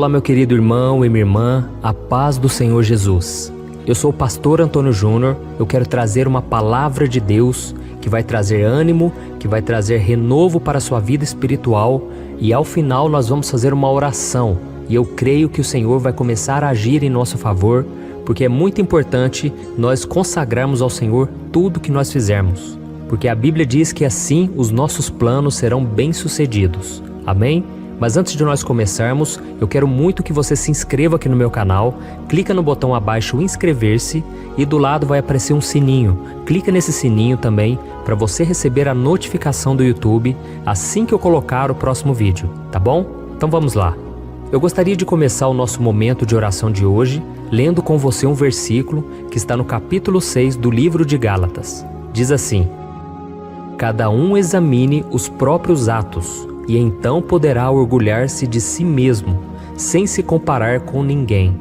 Olá, meu querido irmão e minha irmã, a paz do Senhor Jesus. Eu sou o pastor Antônio Júnior, eu quero trazer uma palavra de Deus que vai trazer ânimo, que vai trazer renovo para a sua vida espiritual e ao final nós vamos fazer uma oração e eu creio que o Senhor vai começar a agir em nosso favor, porque é muito importante nós consagrarmos ao Senhor tudo que nós fizermos, porque a Bíblia diz que assim os nossos planos serão bem-sucedidos. Amém? Mas antes de nós começarmos, eu quero muito que você se inscreva aqui no meu canal, clica no botão abaixo inscrever-se e do lado vai aparecer um sininho. Clica nesse sininho também para você receber a notificação do YouTube assim que eu colocar o próximo vídeo, tá bom? Então vamos lá. Eu gostaria de começar o nosso momento de oração de hoje lendo com você um versículo que está no capítulo 6 do livro de Gálatas. Diz assim: cada um examine os próprios atos, e então poderá orgulhar-se de si mesmo, sem se comparar com ninguém.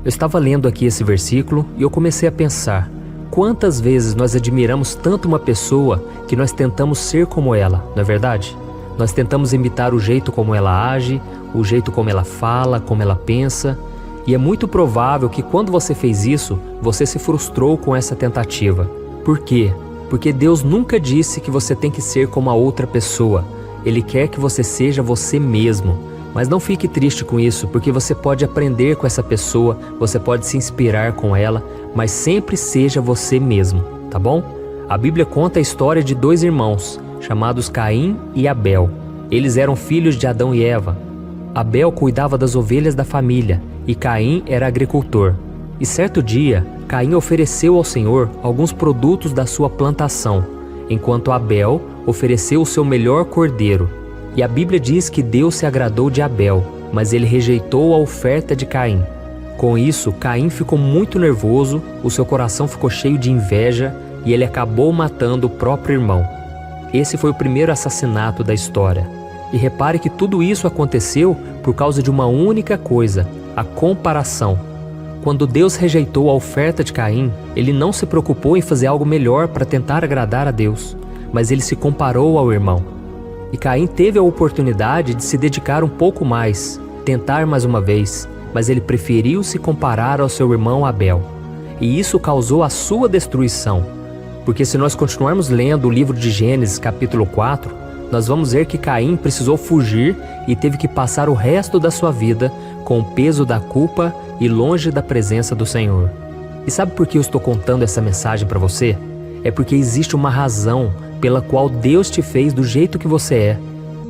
Eu estava lendo aqui esse versículo e eu comecei a pensar, quantas vezes nós admiramos tanto uma pessoa que nós tentamos ser como ela, não é verdade? Nós tentamos imitar o jeito como ela age, o jeito como ela fala, como ela pensa, e é muito provável que quando você fez isso, você se frustrou com essa tentativa. Por quê? Porque Deus nunca disse que você tem que ser como a outra pessoa. Ele quer que você seja você mesmo. Mas não fique triste com isso, porque você pode aprender com essa pessoa, você pode se inspirar com ela, mas sempre seja você mesmo, tá bom? A Bíblia conta a história de dois irmãos, chamados Caim e Abel. Eles eram filhos de Adão e Eva. Abel cuidava das ovelhas da família e Caim era agricultor. E certo dia, Caim ofereceu ao Senhor alguns produtos da sua plantação, enquanto Abel ofereceu o seu melhor cordeiro. E a Bíblia diz que Deus se agradou de Abel, mas ele rejeitou a oferta de Caim. Com isso, Caim ficou muito nervoso, o seu coração ficou cheio de inveja e ele acabou matando o próprio irmão. Esse foi o primeiro assassinato da história. E repare que tudo isso aconteceu por causa de uma única coisa, a comparação. Quando Deus rejeitou a oferta de Caim, ele não se preocupou em fazer algo melhor para tentar agradar a Deus, mas ele se comparou ao irmão. E Caim teve a oportunidade de se dedicar um pouco mais, tentar mais uma vez, mas ele preferiu se comparar ao seu irmão Abel. E isso causou a sua destruição, porque se nós continuarmos lendo o livro de Gênesis capítulo 4, nós vamos ver que Caim precisou fugir e teve que passar o resto da sua vida com o peso da culpa e longe da presença do Senhor. E sabe por que eu estou contando essa mensagem para você? É porque existe uma razão pela qual Deus te fez do jeito que você é.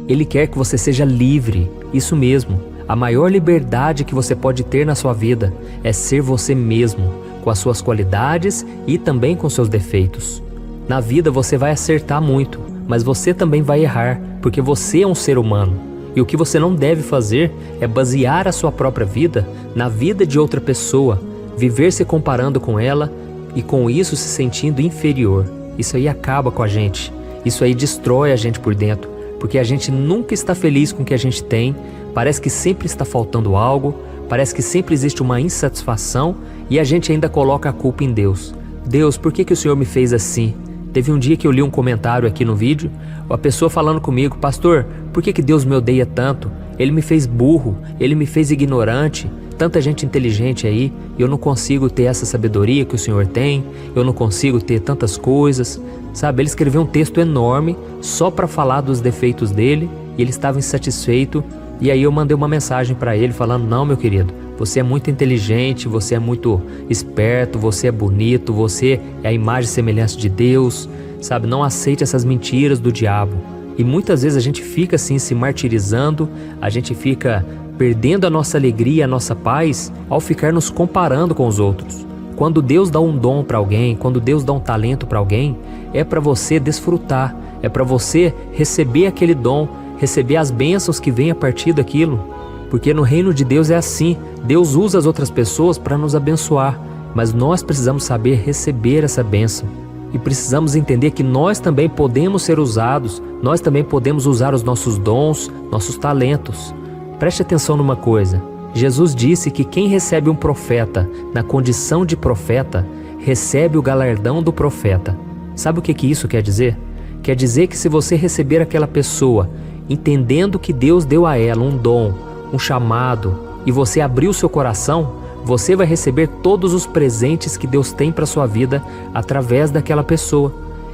Ele quer que você seja livre, isso mesmo. A maior liberdade que você pode ter na sua vida é ser você mesmo, com as suas qualidades e também com seus defeitos. Na vida você vai acertar muito, mas você também vai errar, porque você é um ser humano. E o que você não deve fazer é basear a sua própria vida na vida de outra pessoa, viver se comparando com ela e com isso se sentindo inferior. Isso aí acaba com a gente, isso aí destrói a gente por dentro, porque a gente nunca está feliz com o que a gente tem, parece que sempre está faltando algo, parece que sempre existe uma insatisfação e a gente ainda coloca a culpa em Deus. Deus, por que o Senhor me fez assim? Teve um dia que eu li um comentário aqui no vídeo, a pessoa falando comigo, pastor, por que Deus me odeia tanto? Ele me fez burro, ele me fez ignorante, tanta gente inteligente aí, e eu não consigo ter essa sabedoria que o Senhor tem, eu não consigo ter tantas coisas, sabe? Ele escreveu um texto enorme só para falar dos defeitos dele, e ele estava insatisfeito, e aí eu mandei uma mensagem para ele falando, não, meu querido, você é muito inteligente, você é muito esperto, você é bonito, você é a imagem e semelhança de Deus, sabe? Não aceite essas mentiras do diabo. E muitas vezes a gente fica assim se martirizando, a gente fica perdendo a nossa alegria, a nossa paz, ao ficar nos comparando com os outros. Quando Deus dá um dom para alguém, quando Deus dá um talento para alguém, é para você desfrutar, é para você receber aquele dom, receber as bênçãos que vêm a partir daquilo. Porque no reino de Deus é assim, Deus usa as outras pessoas para nos abençoar, mas nós precisamos saber receber essa bênção. E precisamos entender que nós também podemos ser usados, nós também podemos usar os nossos dons, nossos talentos. Preste atenção numa coisa, Jesus disse que quem recebe um profeta na condição de profeta, recebe o galardão do profeta. Sabe o que isso quer dizer? Quer dizer que se você receber aquela pessoa, entendendo que Deus deu a ela um dom, um chamado e você abrir o seu coração, você vai receber todos os presentes que Deus tem para sua vida através daquela pessoa.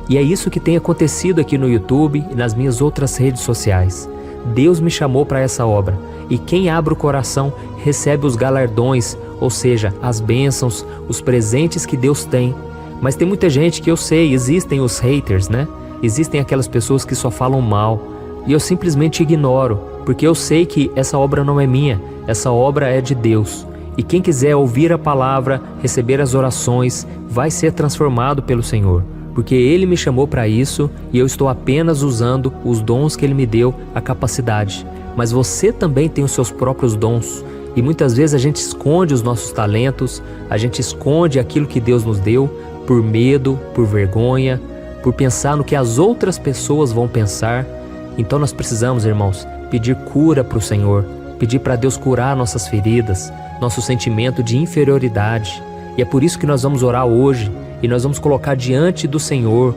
E é isso que tem acontecido aqui no YouTube e nas minhas outras redes sociais. Deus me chamou para essa obra, e quem abre o coração recebe os galardões, ou seja, as bênçãos, os presentes que Deus tem. Mas tem muita gente que eu sei, existem os haters, né? Existem aquelas pessoas que só falam mal, e eu simplesmente ignoro, porque eu sei que essa obra não é minha, essa obra é de Deus. E quem quiser ouvir a palavra, receber as orações, vai ser transformado pelo Senhor. Porque Ele me chamou para isso e eu estou apenas usando os dons que Ele me deu, a capacidade. Mas você também tem os seus próprios dons. E muitas vezes a gente esconde os nossos talentos, a gente esconde aquilo que Deus nos deu por medo, por vergonha, por pensar no que as outras pessoas vão pensar. Então nós precisamos, irmãos, pedir cura para o Senhor, pedir para Deus curar nossas feridas, nosso sentimento de inferioridade. E é por isso que nós vamos orar hoje. E nós vamos colocar diante do Senhor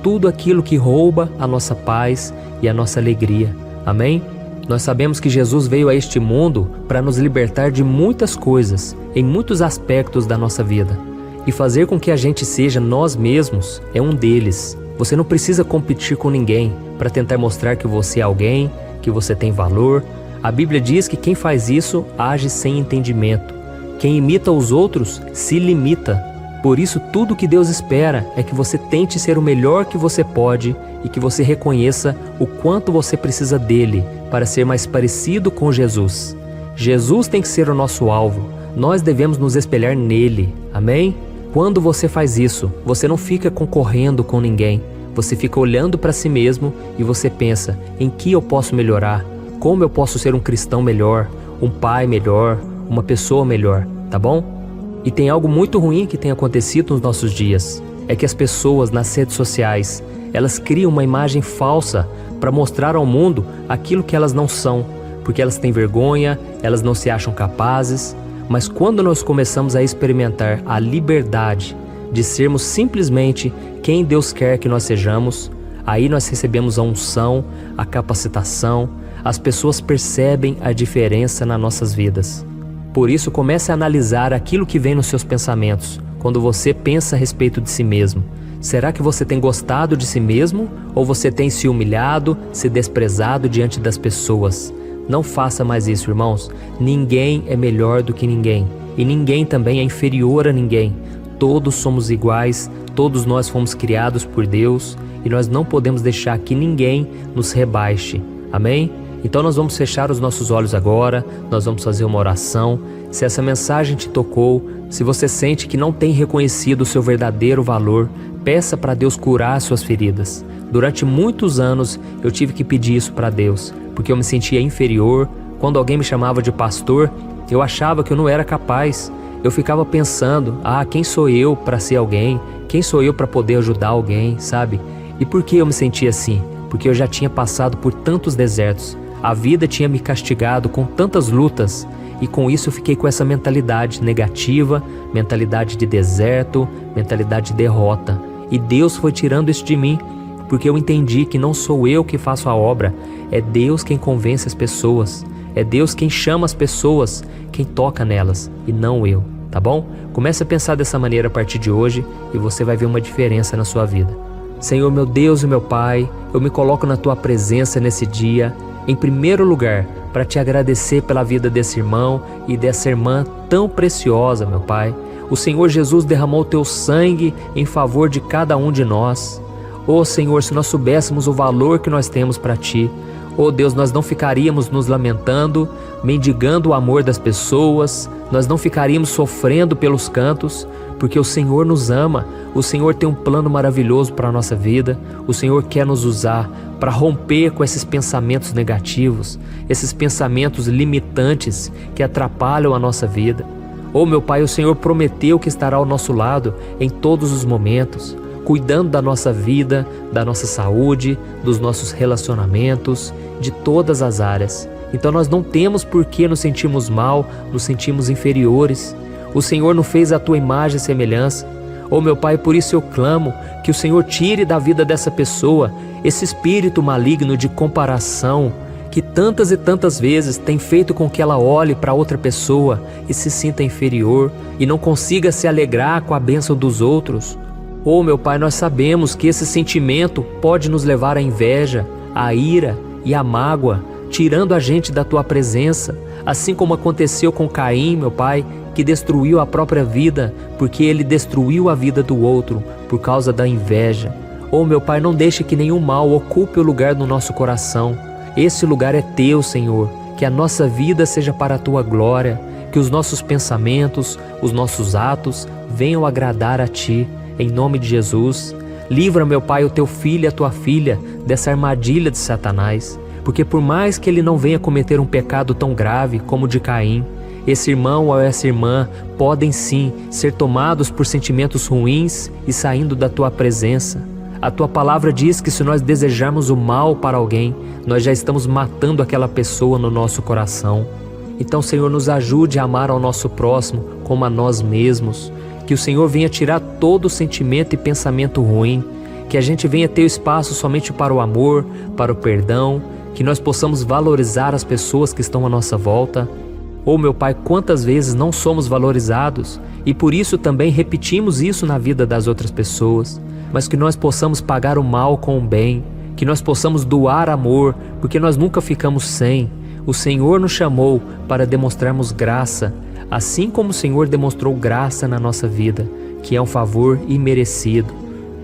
tudo aquilo que rouba a nossa paz e a nossa alegria. Amém? Nós sabemos que Jesus veio a este mundo para nos libertar de muitas coisas, em muitos aspectos da nossa vida. E fazer com que a gente seja nós mesmos é um deles. Você não precisa competir com ninguém para tentar mostrar que você é alguém, que você tem valor. A Bíblia diz que quem faz isso age sem entendimento. Quem imita os outros se limita. Por isso, tudo que Deus espera é que você tente ser o melhor que você pode e que você reconheça o quanto você precisa dele para ser mais parecido com Jesus. Jesus tem que ser o nosso alvo. Nós devemos nos espelhar nele. Amém? Quando você faz isso, você não fica concorrendo com ninguém. Você fica olhando para si mesmo e você pensa: em que eu posso melhorar? Como eu posso ser um cristão melhor, um pai melhor, uma pessoa melhor, tá bom? E tem algo muito ruim que tem acontecido nos nossos dias. É que as pessoas nas redes sociais, elas criam uma imagem falsa para mostrar ao mundo aquilo que elas não são, porque elas têm vergonha, elas não se acham capazes. Mas quando nós começamos a experimentar a liberdade de sermos simplesmente quem Deus quer que nós sejamos, aí nós recebemos a unção, a capacitação, as pessoas percebem a diferença nas nossas vidas. Por isso, comece a analisar aquilo que vem nos seus pensamentos, quando você pensa a respeito de si mesmo. Será que você tem gostado de si mesmo? Ou você tem se humilhado, se desprezado diante das pessoas? Não faça mais isso, irmãos. Ninguém é melhor do que ninguém. E ninguém também é inferior a ninguém. Todos somos iguais, todos nós fomos criados por Deus. E nós não podemos deixar que ninguém nos rebaixe. Amém? Então nós vamos fechar os nossos olhos agora, nós vamos fazer uma oração. Se essa mensagem te tocou, se você sente que não tem reconhecido o seu verdadeiro valor, peça para Deus curar suas feridas. Durante muitos anos eu tive que pedir isso para Deus, porque eu me sentia inferior. Quando alguém me chamava de pastor, eu achava que eu não era capaz. Eu ficava pensando, quem sou eu para ser alguém? Quem sou eu para poder ajudar alguém, sabe? E por que eu me sentia assim? Porque eu já tinha passado por tantos desertos. A vida tinha me castigado com tantas lutas e com isso eu fiquei com essa mentalidade negativa, mentalidade de deserto, mentalidade de derrota. E Deus foi tirando isso de mim, porque eu entendi que não sou eu que faço a obra, é Deus quem convence as pessoas, é Deus quem chama as pessoas, quem toca nelas e não eu, tá bom? Comece a pensar dessa maneira a partir de hoje e você vai ver uma diferença na sua vida. Senhor, meu Deus e meu Pai, eu me coloco na Tua presença nesse dia, em primeiro lugar, para Te agradecer pela vida desse irmão e dessa irmã tão preciosa, meu Pai. O Senhor Jesus derramou Teu sangue em favor de cada um de nós. Oh Senhor, se nós soubéssemos o valor que nós temos para Ti, oh Deus, nós não ficaríamos nos lamentando, mendigando o amor das pessoas, nós não ficaríamos sofrendo pelos cantos, porque o Senhor nos ama, o Senhor tem um plano maravilhoso para a nossa vida, o Senhor quer nos usar para romper com esses pensamentos negativos, esses pensamentos limitantes que atrapalham a nossa vida. Oh meu Pai, o Senhor prometeu que estará ao nosso lado em todos os momentos, cuidando da nossa vida, da nossa saúde, dos nossos relacionamentos, de todas as áreas. Então nós não temos por que nos sentirmos mal, nos sentirmos inferiores. O Senhor nos fez a Tua imagem e semelhança. Oh meu Pai, por isso eu clamo que o Senhor tire da vida dessa pessoa esse espírito maligno de comparação, que tantas e tantas vezes tem feito com que ela olhe para outra pessoa e se sinta inferior e não consiga se alegrar com a bênção dos outros. Oh, meu Pai, nós sabemos que esse sentimento pode nos levar à inveja, à ira e à mágoa, tirando a gente da Tua presença, assim como aconteceu com Caim, meu Pai, que destruiu a própria vida, porque ele destruiu a vida do outro por causa da inveja. Oh, meu Pai, não deixe que nenhum mal ocupe o lugar no nosso coração. Esse lugar é Teu, Senhor, que a nossa vida seja para a Tua glória, que os nossos pensamentos, os nossos atos venham agradar a Ti, em nome de Jesus. Livra, meu Pai, o Teu filho e a Tua filha dessa armadilha de Satanás, porque por mais que ele não venha cometer um pecado tão grave como o de Caim, esse irmão ou essa irmã podem sim ser tomados por sentimentos ruins e saindo da Tua presença. A Tua palavra diz que se nós desejarmos o mal para alguém, nós já estamos matando aquela pessoa no nosso coração. Então, Senhor, nos ajude a amar ao nosso próximo como a nós mesmos. Que o Senhor venha tirar todo sentimento e pensamento ruim, que a gente venha ter espaço somente para o amor, para o perdão, que nós possamos valorizar as pessoas que estão à nossa volta. Oh, meu Pai, quantas vezes não somos valorizados e por isso também repetimos isso na vida das outras pessoas, mas que nós possamos pagar o mal com o bem, que nós possamos doar amor, porque nós nunca ficamos sem. O Senhor nos chamou para demonstrarmos graça, assim como o Senhor demonstrou graça na nossa vida, que é um favor imerecido.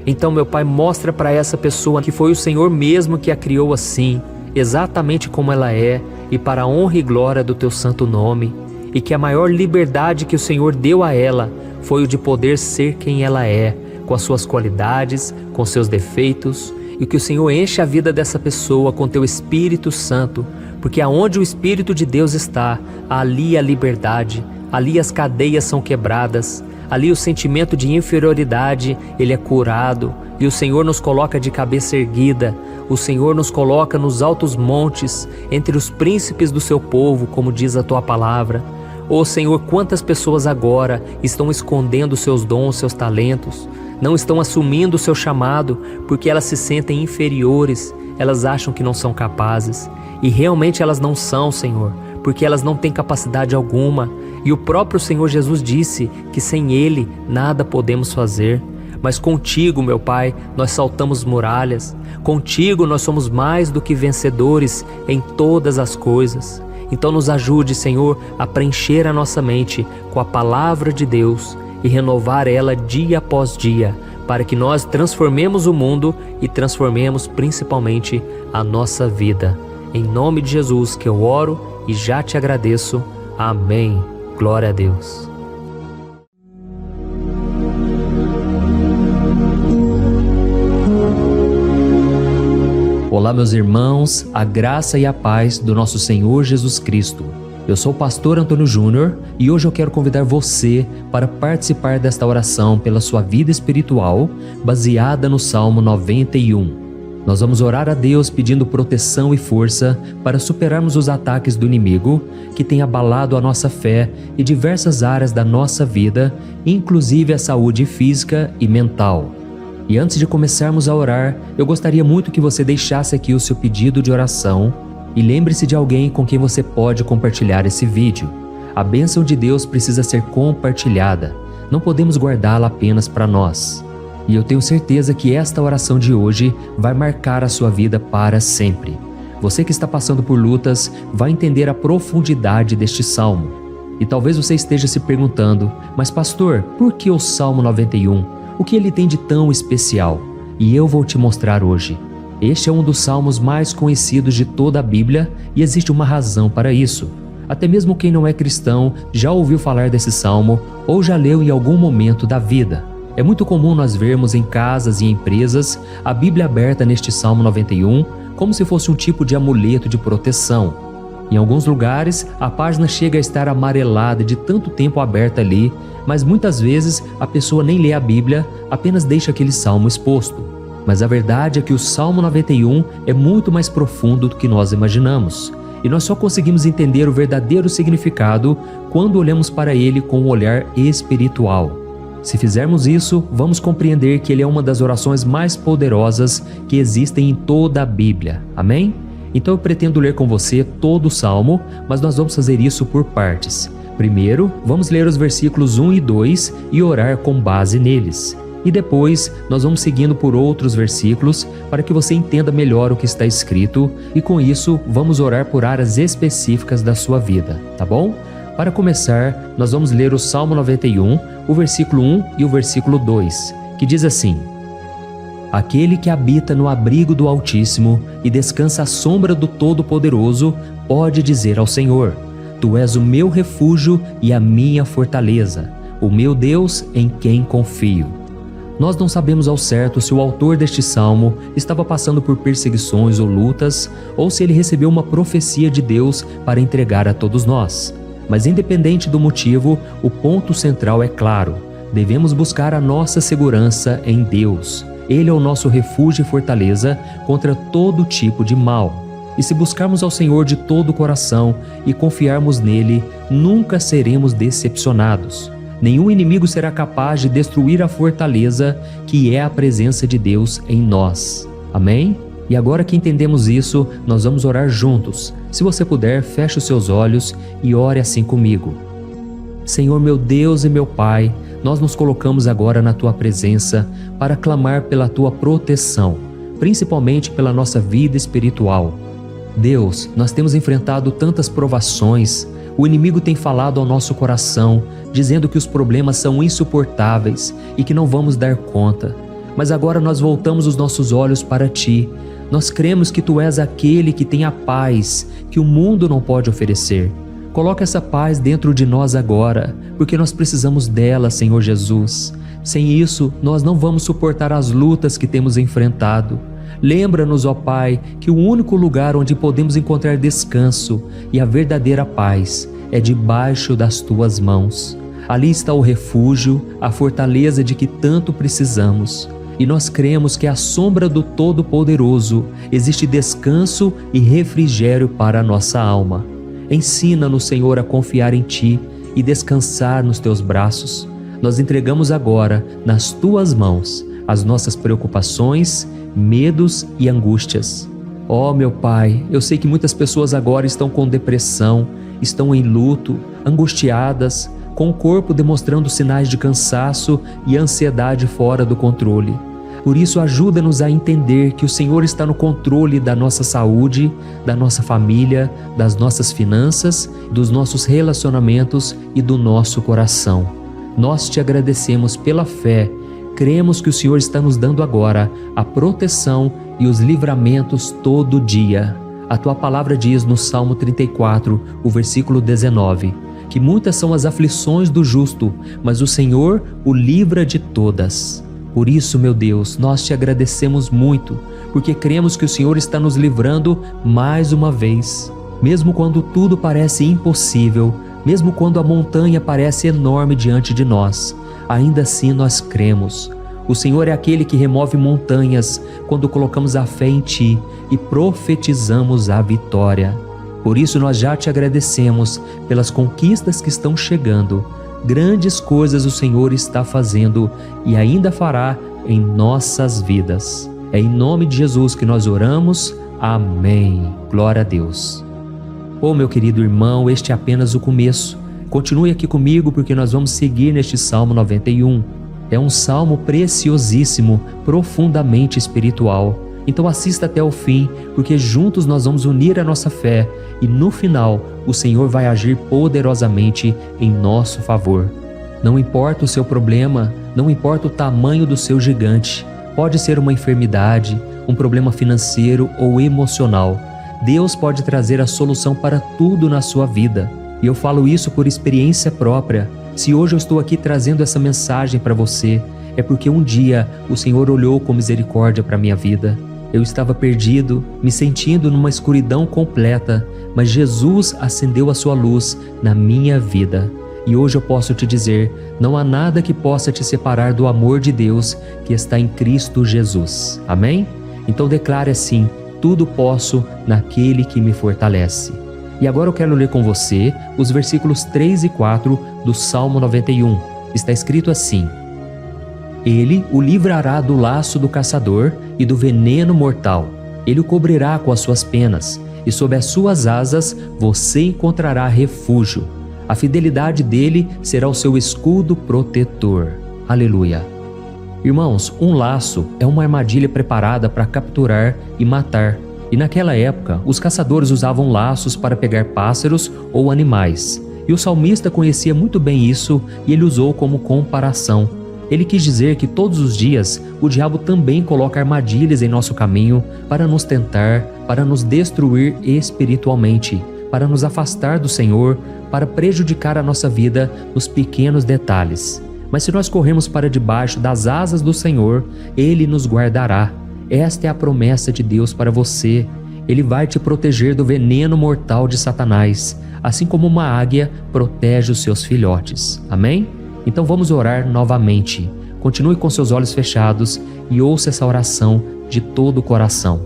Então, meu Pai, mostra para essa pessoa que foi o Senhor mesmo que a criou assim, exatamente como ela é, e para a honra e glória do Teu santo nome, e que a maior liberdade que o Senhor deu a ela foi o de poder ser quem ela é, com as suas qualidades, com seus defeitos, e que o Senhor enche a vida dessa pessoa com Teu Espírito Santo, porque aonde o Espírito de Deus está, ali a liberdade, ali as cadeias são quebradas, ali o sentimento de inferioridade, ele é curado, e o Senhor nos coloca de cabeça erguida, o Senhor nos coloca nos altos montes, entre os príncipes do Seu povo, como diz a Tua palavra. Ó Senhor, quantas pessoas agora estão escondendo seus dons, seus talentos, não estão assumindo o seu chamado, porque elas se sentem inferiores, elas acham que não são capazes, e realmente elas não são, Senhor, porque elas não têm capacidade alguma, e o próprio Senhor Jesus disse que sem Ele nada podemos fazer. Mas contigo, meu Pai, nós saltamos muralhas, contigo nós somos mais do que vencedores em todas as coisas. Então nos ajude, Senhor, a preencher a nossa mente com a palavra de Deus e renovar ela dia após dia, para que nós transformemos o mundo e transformemos principalmente a nossa vida. Em nome de Jesus que eu oro e já te agradeço. Amém. Glória a Deus. Olá, meus irmãos, a graça e a paz do nosso Senhor Jesus Cristo. Eu sou o pastor Antônio Júnior e hoje eu quero convidar você para participar desta oração pela sua vida espiritual, baseada no Salmo 91. Nós vamos orar a Deus pedindo proteção e força para superarmos os ataques do inimigo que tem abalado a nossa fé e diversas áreas da nossa vida, inclusive a saúde física e mental. E antes de começarmos a orar, eu gostaria muito que você deixasse aqui o seu pedido de oração e lembre-se de alguém com quem você pode compartilhar esse vídeo. A bênção de Deus precisa ser compartilhada, não podemos guardá-la apenas para nós. E eu tenho certeza que esta oração de hoje vai marcar a sua vida para sempre. Você que está passando por lutas vai entender a profundidade deste salmo. E talvez você esteja se perguntando, mas pastor, por que o Salmo 91? O que ele tem de tão especial? E eu vou te mostrar hoje. Este é um dos salmos mais conhecidos de toda a Bíblia e existe uma razão para isso. Até mesmo quem não é cristão já ouviu falar desse salmo ou já leu em algum momento da vida. É muito comum nós vermos em casas e empresas a Bíblia aberta neste Salmo 91 como se fosse um tipo de amuleto de proteção. Em alguns lugares, a página chega a estar amarelada de tanto tempo aberta ali, mas muitas vezes a pessoa nem lê a Bíblia, apenas deixa aquele salmo exposto. Mas a verdade é que o Salmo 91 é muito mais profundo do que nós imaginamos. E nós só conseguimos entender o verdadeiro significado quando olhamos para ele com um olhar espiritual. Se fizermos isso, vamos compreender que ele é uma das orações mais poderosas que existem em toda a Bíblia. Amém? Então eu pretendo ler com você todo o Salmo, mas nós vamos fazer isso por partes. Primeiro, vamos ler os versículos 1 e 2 e orar com base neles. E depois, nós vamos seguindo por outros versículos para que você entenda melhor o que está escrito e com isso vamos orar por áreas específicas da sua vida, tá bom? Para começar, nós vamos ler o Salmo 91, o versículo 1 e o versículo 2, que diz assim: Aquele que habita no abrigo do Altíssimo e descansa à sombra do Todo-Poderoso pode dizer ao Senhor: Tu és o meu refúgio e a minha fortaleza, o meu Deus em quem confio. Nós não sabemos ao certo se o autor deste salmo estava passando por perseguições ou lutas, ou se ele recebeu uma profecia de Deus para entregar a todos nós. Mas independente do motivo, o ponto central é claro: devemos buscar a nossa segurança em Deus. Ele é o nosso refúgio e fortaleza contra todo tipo de mal. E se buscarmos ao Senhor de todo o coração e confiarmos nele, nunca seremos decepcionados. Nenhum inimigo será capaz de destruir a fortaleza que é a presença de Deus em nós. Amém? E agora que entendemos isso, nós vamos orar juntos. Se você puder, feche os seus olhos e ore assim comigo. Senhor meu Deus e meu Pai, nós nos colocamos agora na Tua presença para clamar pela Tua proteção, principalmente pela nossa vida espiritual. Deus, nós temos enfrentado tantas provações. O inimigo tem falado ao nosso coração, dizendo que os problemas são insuportáveis e que não vamos dar conta. Mas agora nós voltamos os nossos olhos para Ti. Nós cremos que Tu és aquele que tem a paz que o mundo não pode oferecer. Coloca essa paz dentro de nós agora, porque nós precisamos dela, Senhor Jesus. Sem isso, nós não vamos suportar as lutas que temos enfrentado. Lembra-nos, ó Pai, que o único lugar onde podemos encontrar descanso e a verdadeira paz é debaixo das Tuas mãos. Ali está o refúgio, a fortaleza de que tanto precisamos. E nós cremos que à sombra do Todo-Poderoso existe descanso e refrigério para a nossa alma. Ensina-nos, Senhor, a confiar em Ti e descansar nos Teus braços. Nós entregamos agora nas Tuas mãos as nossas preocupações, medos e angústias. Ó meu Pai, eu sei que muitas pessoas agora estão com depressão, estão em luto, angustiadas, com o corpo demonstrando sinais de cansaço e ansiedade fora do controle. Por isso, ajuda-nos a entender que o Senhor está no controle da nossa saúde, da nossa família, das nossas finanças, dos nossos relacionamentos e do nosso coração. Nós Te agradecemos pela fé. Cremos que o Senhor está nos dando agora a proteção e os livramentos todo dia. A Tua palavra diz no Salmo 34, o versículo 19, que muitas são as aflições do justo, mas o Senhor o livra de todas. Por isso, meu Deus, nós Te agradecemos muito, porque cremos que o Senhor está nos livrando mais uma vez. Mesmo quando tudo parece impossível, mesmo quando a montanha parece enorme diante de nós, ainda assim nós cremos. O Senhor é aquele que remove montanhas quando colocamos a fé em Ti e profetizamos a vitória. Por isso nós já Te agradecemos pelas conquistas que estão chegando. Grandes coisas o Senhor está fazendo e ainda fará em nossas vidas. É em nome de Jesus que nós oramos. Amém. Glória a Deus. Oh, meu querido irmão, este é apenas o começo. Continue aqui comigo porque nós vamos seguir neste Salmo 91. É um salmo preciosíssimo, profundamente espiritual. Então assista até o fim, porque juntos nós vamos unir a nossa fé e no final o Senhor vai agir poderosamente em nosso favor. Não importa o seu problema, não importa o tamanho do seu gigante, pode ser uma enfermidade, um problema financeiro ou emocional. Deus pode trazer a solução para tudo na sua vida. E eu falo isso por experiência própria. Se hoje eu estou aqui trazendo essa mensagem para você, é porque um dia o Senhor olhou com misericórdia para a minha vida. Eu estava perdido, me sentindo numa escuridão completa, mas Jesus acendeu a sua luz na minha vida. E hoje eu posso te dizer, não há nada que possa te separar do amor de Deus que está em Cristo Jesus. Amém? Então declare assim: tudo posso naquele que me fortalece. E agora eu quero ler com você os versículos 3 e 4 do Salmo 91. Está escrito assim: Ele o livrará do laço do caçador e do veneno mortal. Ele o cobrirá com as suas penas, e sob as suas asas você encontrará refúgio. A fidelidade dele será o seu escudo protetor. Aleluia. Irmãos, um laço é uma armadilha preparada para capturar e matar. E naquela época, os caçadores usavam laços para pegar pássaros ou animais. E o salmista conhecia muito bem isso e ele usou como comparação. Ele quis dizer que todos os dias o diabo também coloca armadilhas em nosso caminho para nos tentar, para nos destruir espiritualmente, para nos afastar do Senhor, para prejudicar a nossa vida nos pequenos detalhes. Mas se nós corremos para debaixo das asas do Senhor, Ele nos guardará. Esta é a promessa de Deus para você. Ele vai te proteger do veneno mortal de Satanás, assim como uma águia protege os seus filhotes. Amém? Então vamos orar novamente. Continue com seus olhos fechados e ouça essa oração de todo o coração.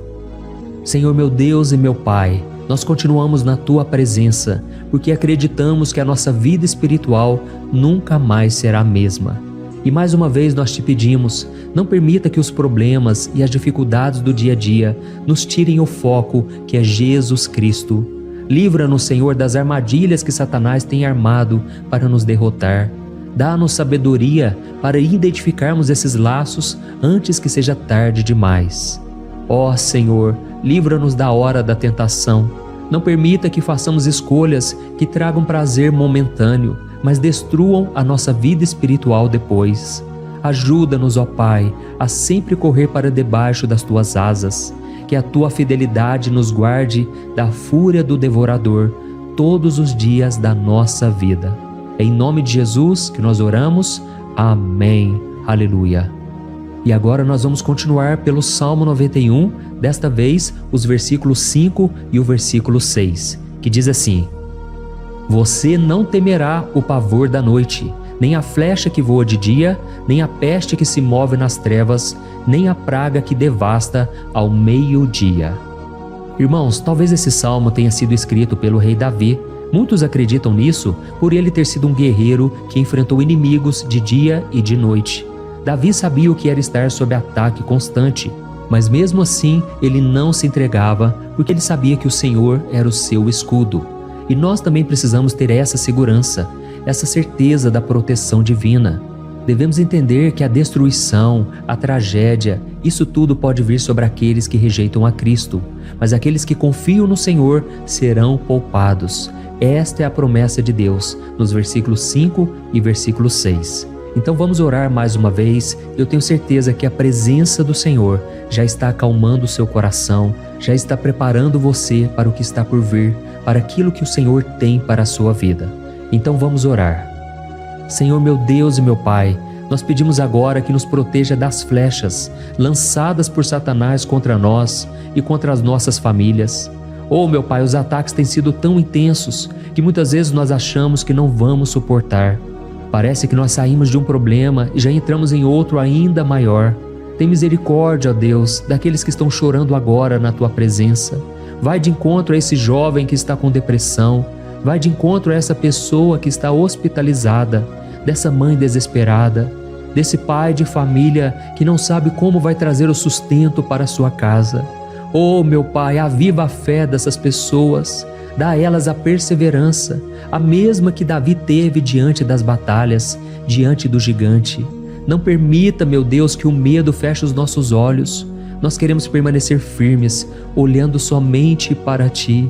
Senhor meu Deus e meu Pai, nós continuamos na Tua presença, porque acreditamos que a nossa vida espiritual nunca mais será a mesma. E mais uma vez nós te pedimos, não permita que os problemas e as dificuldades do dia a dia nos tirem o foco que é Jesus Cristo. Livra-nos, Senhor, das armadilhas que Satanás tem armado para nos derrotar. Dá-nos sabedoria para identificarmos esses laços antes que seja tarde demais. Ó Senhor, livra-nos da hora da tentação. Não permita que façamos escolhas que tragam prazer momentâneo, mas destruam a nossa vida espiritual depois. Ajuda-nos, ó Pai, a sempre correr para debaixo das Tuas asas. Que a Tua fidelidade nos guarde da fúria do devorador todos os dias da nossa vida. É em nome de Jesus que nós oramos. Amém. Aleluia. E agora nós vamos continuar pelo Salmo 91, desta vez os versículos 5 e o versículo 6, que diz assim: Você não temerá o pavor da noite, nem a flecha que voa de dia, nem a peste que se move nas trevas, nem a praga que devasta ao meio-dia. Irmãos, talvez esse salmo tenha sido escrito pelo rei Davi. Muitos acreditam nisso por ele ter sido um guerreiro que enfrentou inimigos de dia e de noite. Davi sabia o que era estar sob ataque constante, mas mesmo assim ele não se entregava porque ele sabia que o Senhor era o seu escudo. E nós também precisamos ter essa segurança, essa certeza da proteção divina. Devemos entender que a destruição, a tragédia, isso tudo pode vir sobre aqueles que rejeitam a Cristo, mas aqueles que confiam no Senhor serão poupados. Esta é a promessa de Deus, nos versículos 5 e versículo 6. Então vamos orar mais uma vez. Eu tenho certeza que a presença do Senhor já está acalmando o seu coração, já está preparando você para o que está por vir, para aquilo que o Senhor tem para a sua vida. Então vamos orar. Senhor meu Deus e meu Pai, nós pedimos agora que nos proteja das flechas lançadas por Satanás contra nós e contra as nossas famílias. Oh meu Pai, os ataques têm sido tão intensos que muitas vezes nós achamos que não vamos suportar. Parece que nós saímos de um problema e já entramos em outro ainda maior. Tem misericórdia, ó Deus, daqueles que estão chorando agora na Tua presença. Vai de encontro a esse jovem que está com depressão. Vai de encontro a essa pessoa que está hospitalizada, dessa mãe desesperada, desse pai de família que não sabe como vai trazer o sustento para a sua casa. Oh, meu Pai, aviva a fé dessas pessoas. Dá a elas a perseverança, a mesma que Davi teve diante das batalhas, diante do gigante. Não permita, meu Deus, que o medo feche os nossos olhos. Nós queremos permanecer firmes, olhando somente para Ti.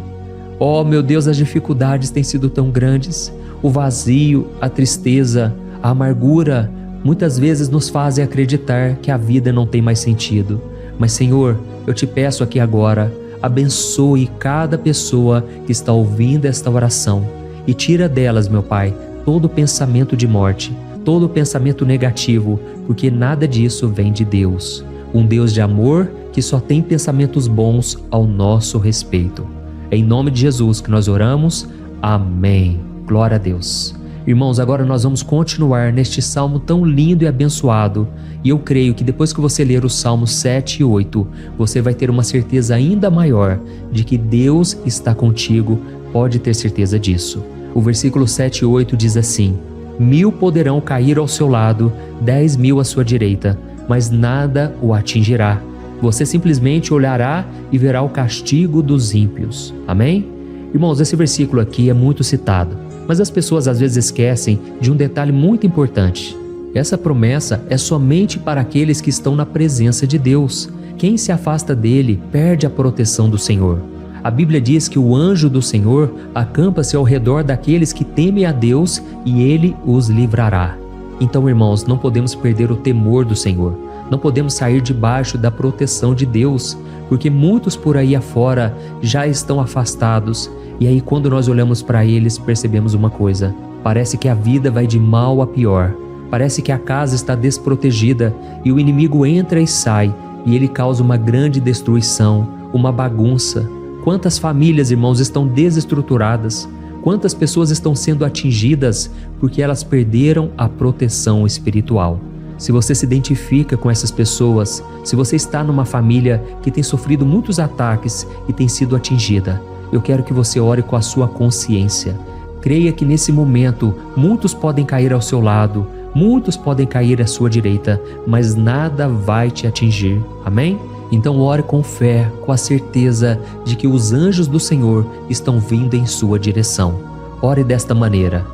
Oh, meu Deus, as dificuldades têm sido tão grandes. O vazio, a tristeza, a amargura, muitas vezes nos fazem acreditar que a vida não tem mais sentido. Mas, Senhor, eu te peço aqui agora, abençoe cada pessoa que está ouvindo esta oração e tira delas, meu Pai, todo pensamento de morte, todo pensamento negativo, porque nada disso vem de Deus. Um Deus de amor que só tem pensamentos bons ao nosso respeito. É em nome de Jesus que nós oramos. Amém. Glória a Deus. Irmãos, agora nós vamos continuar neste salmo tão lindo e abençoado. E eu creio que depois que você ler os salmos 7 e 8, você vai ter uma certeza ainda maior de que Deus está contigo. Pode ter certeza disso. O versículo 7 e 8 diz assim: 1000 poderão cair ao seu lado, 10.000 à sua direita, mas nada o atingirá. Você simplesmente olhará e verá o castigo dos ímpios. Amém? Irmãos, esse versículo aqui é muito citado, mas as pessoas às vezes esquecem de um detalhe muito importante. Essa promessa é somente para aqueles que estão na presença de Deus. Quem se afasta dele perde a proteção do Senhor. A Bíblia diz que o anjo do Senhor acampa-se ao redor daqueles que temem a Deus e ele os livrará. Então, irmãos, não podemos perder o temor do Senhor. Não podemos sair debaixo da proteção de Deus, porque muitos por aí afora já estão afastados. E aí, quando nós olhamos para eles, percebemos uma coisa: parece que a vida vai de mal a pior. Parece que a casa está desprotegida e o inimigo entra e sai e ele causa uma grande destruição, uma bagunça. Quantas famílias, irmãos, estão desestruturadas? Quantas pessoas estão sendo atingidas porque elas perderam a proteção espiritual? Se você se identifica com essas pessoas, se você está numa família que tem sofrido muitos ataques e tem sido atingida, eu quero que você ore com a sua consciência. Creia que nesse momento muitos podem cair ao seu lado, muitos podem cair à sua direita, mas nada vai te atingir. Amém? Então ore com fé, com a certeza de que os anjos do Senhor estão vindo em sua direção. Ore desta maneira: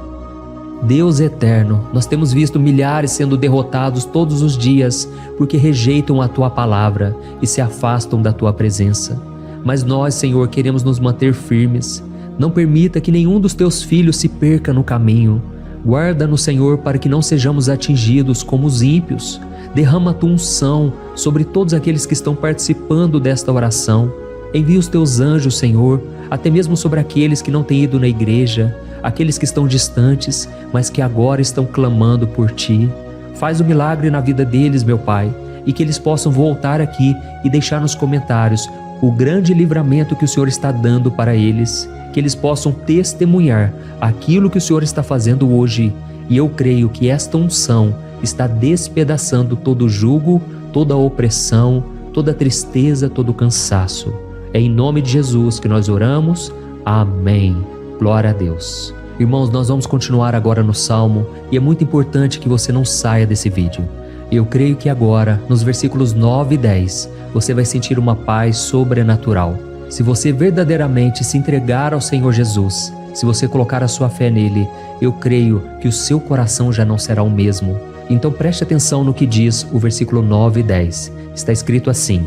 Deus eterno, nós temos visto milhares sendo derrotados todos os dias porque rejeitam a Tua palavra e se afastam da Tua presença. Mas nós, Senhor, queremos nos manter firmes. Não permita que nenhum dos Teus filhos se perca no caminho. Guarda-nos, Senhor, para que não sejamos atingidos como os ímpios. Derrama a Tua unção sobre todos aqueles que estão participando desta oração. Envia os Teus anjos, Senhor, até mesmo sobre aqueles que não têm ido na igreja, aqueles que estão distantes, mas que agora estão clamando por Ti. Faz o milagre na vida deles, meu Pai, e que eles possam voltar aqui e deixar nos comentários o grande livramento que o Senhor está dando para eles, que eles possam testemunhar aquilo que o Senhor está fazendo hoje. E eu creio que esta unção está despedaçando todo jugo, toda opressão, toda tristeza, todo cansaço. É em nome de Jesus que nós oramos. Amém. Glória a Deus. Irmãos, nós vamos continuar agora no Salmo e é muito importante que você não saia desse vídeo. Eu creio que agora, nos versículos 9 e 10, você vai sentir uma paz sobrenatural. Se você verdadeiramente se entregar ao Senhor Jesus, se você colocar a sua fé nele, eu creio que o seu coração já não será o mesmo. Então preste atenção no que diz o versículo 9 e 10. Está escrito assim: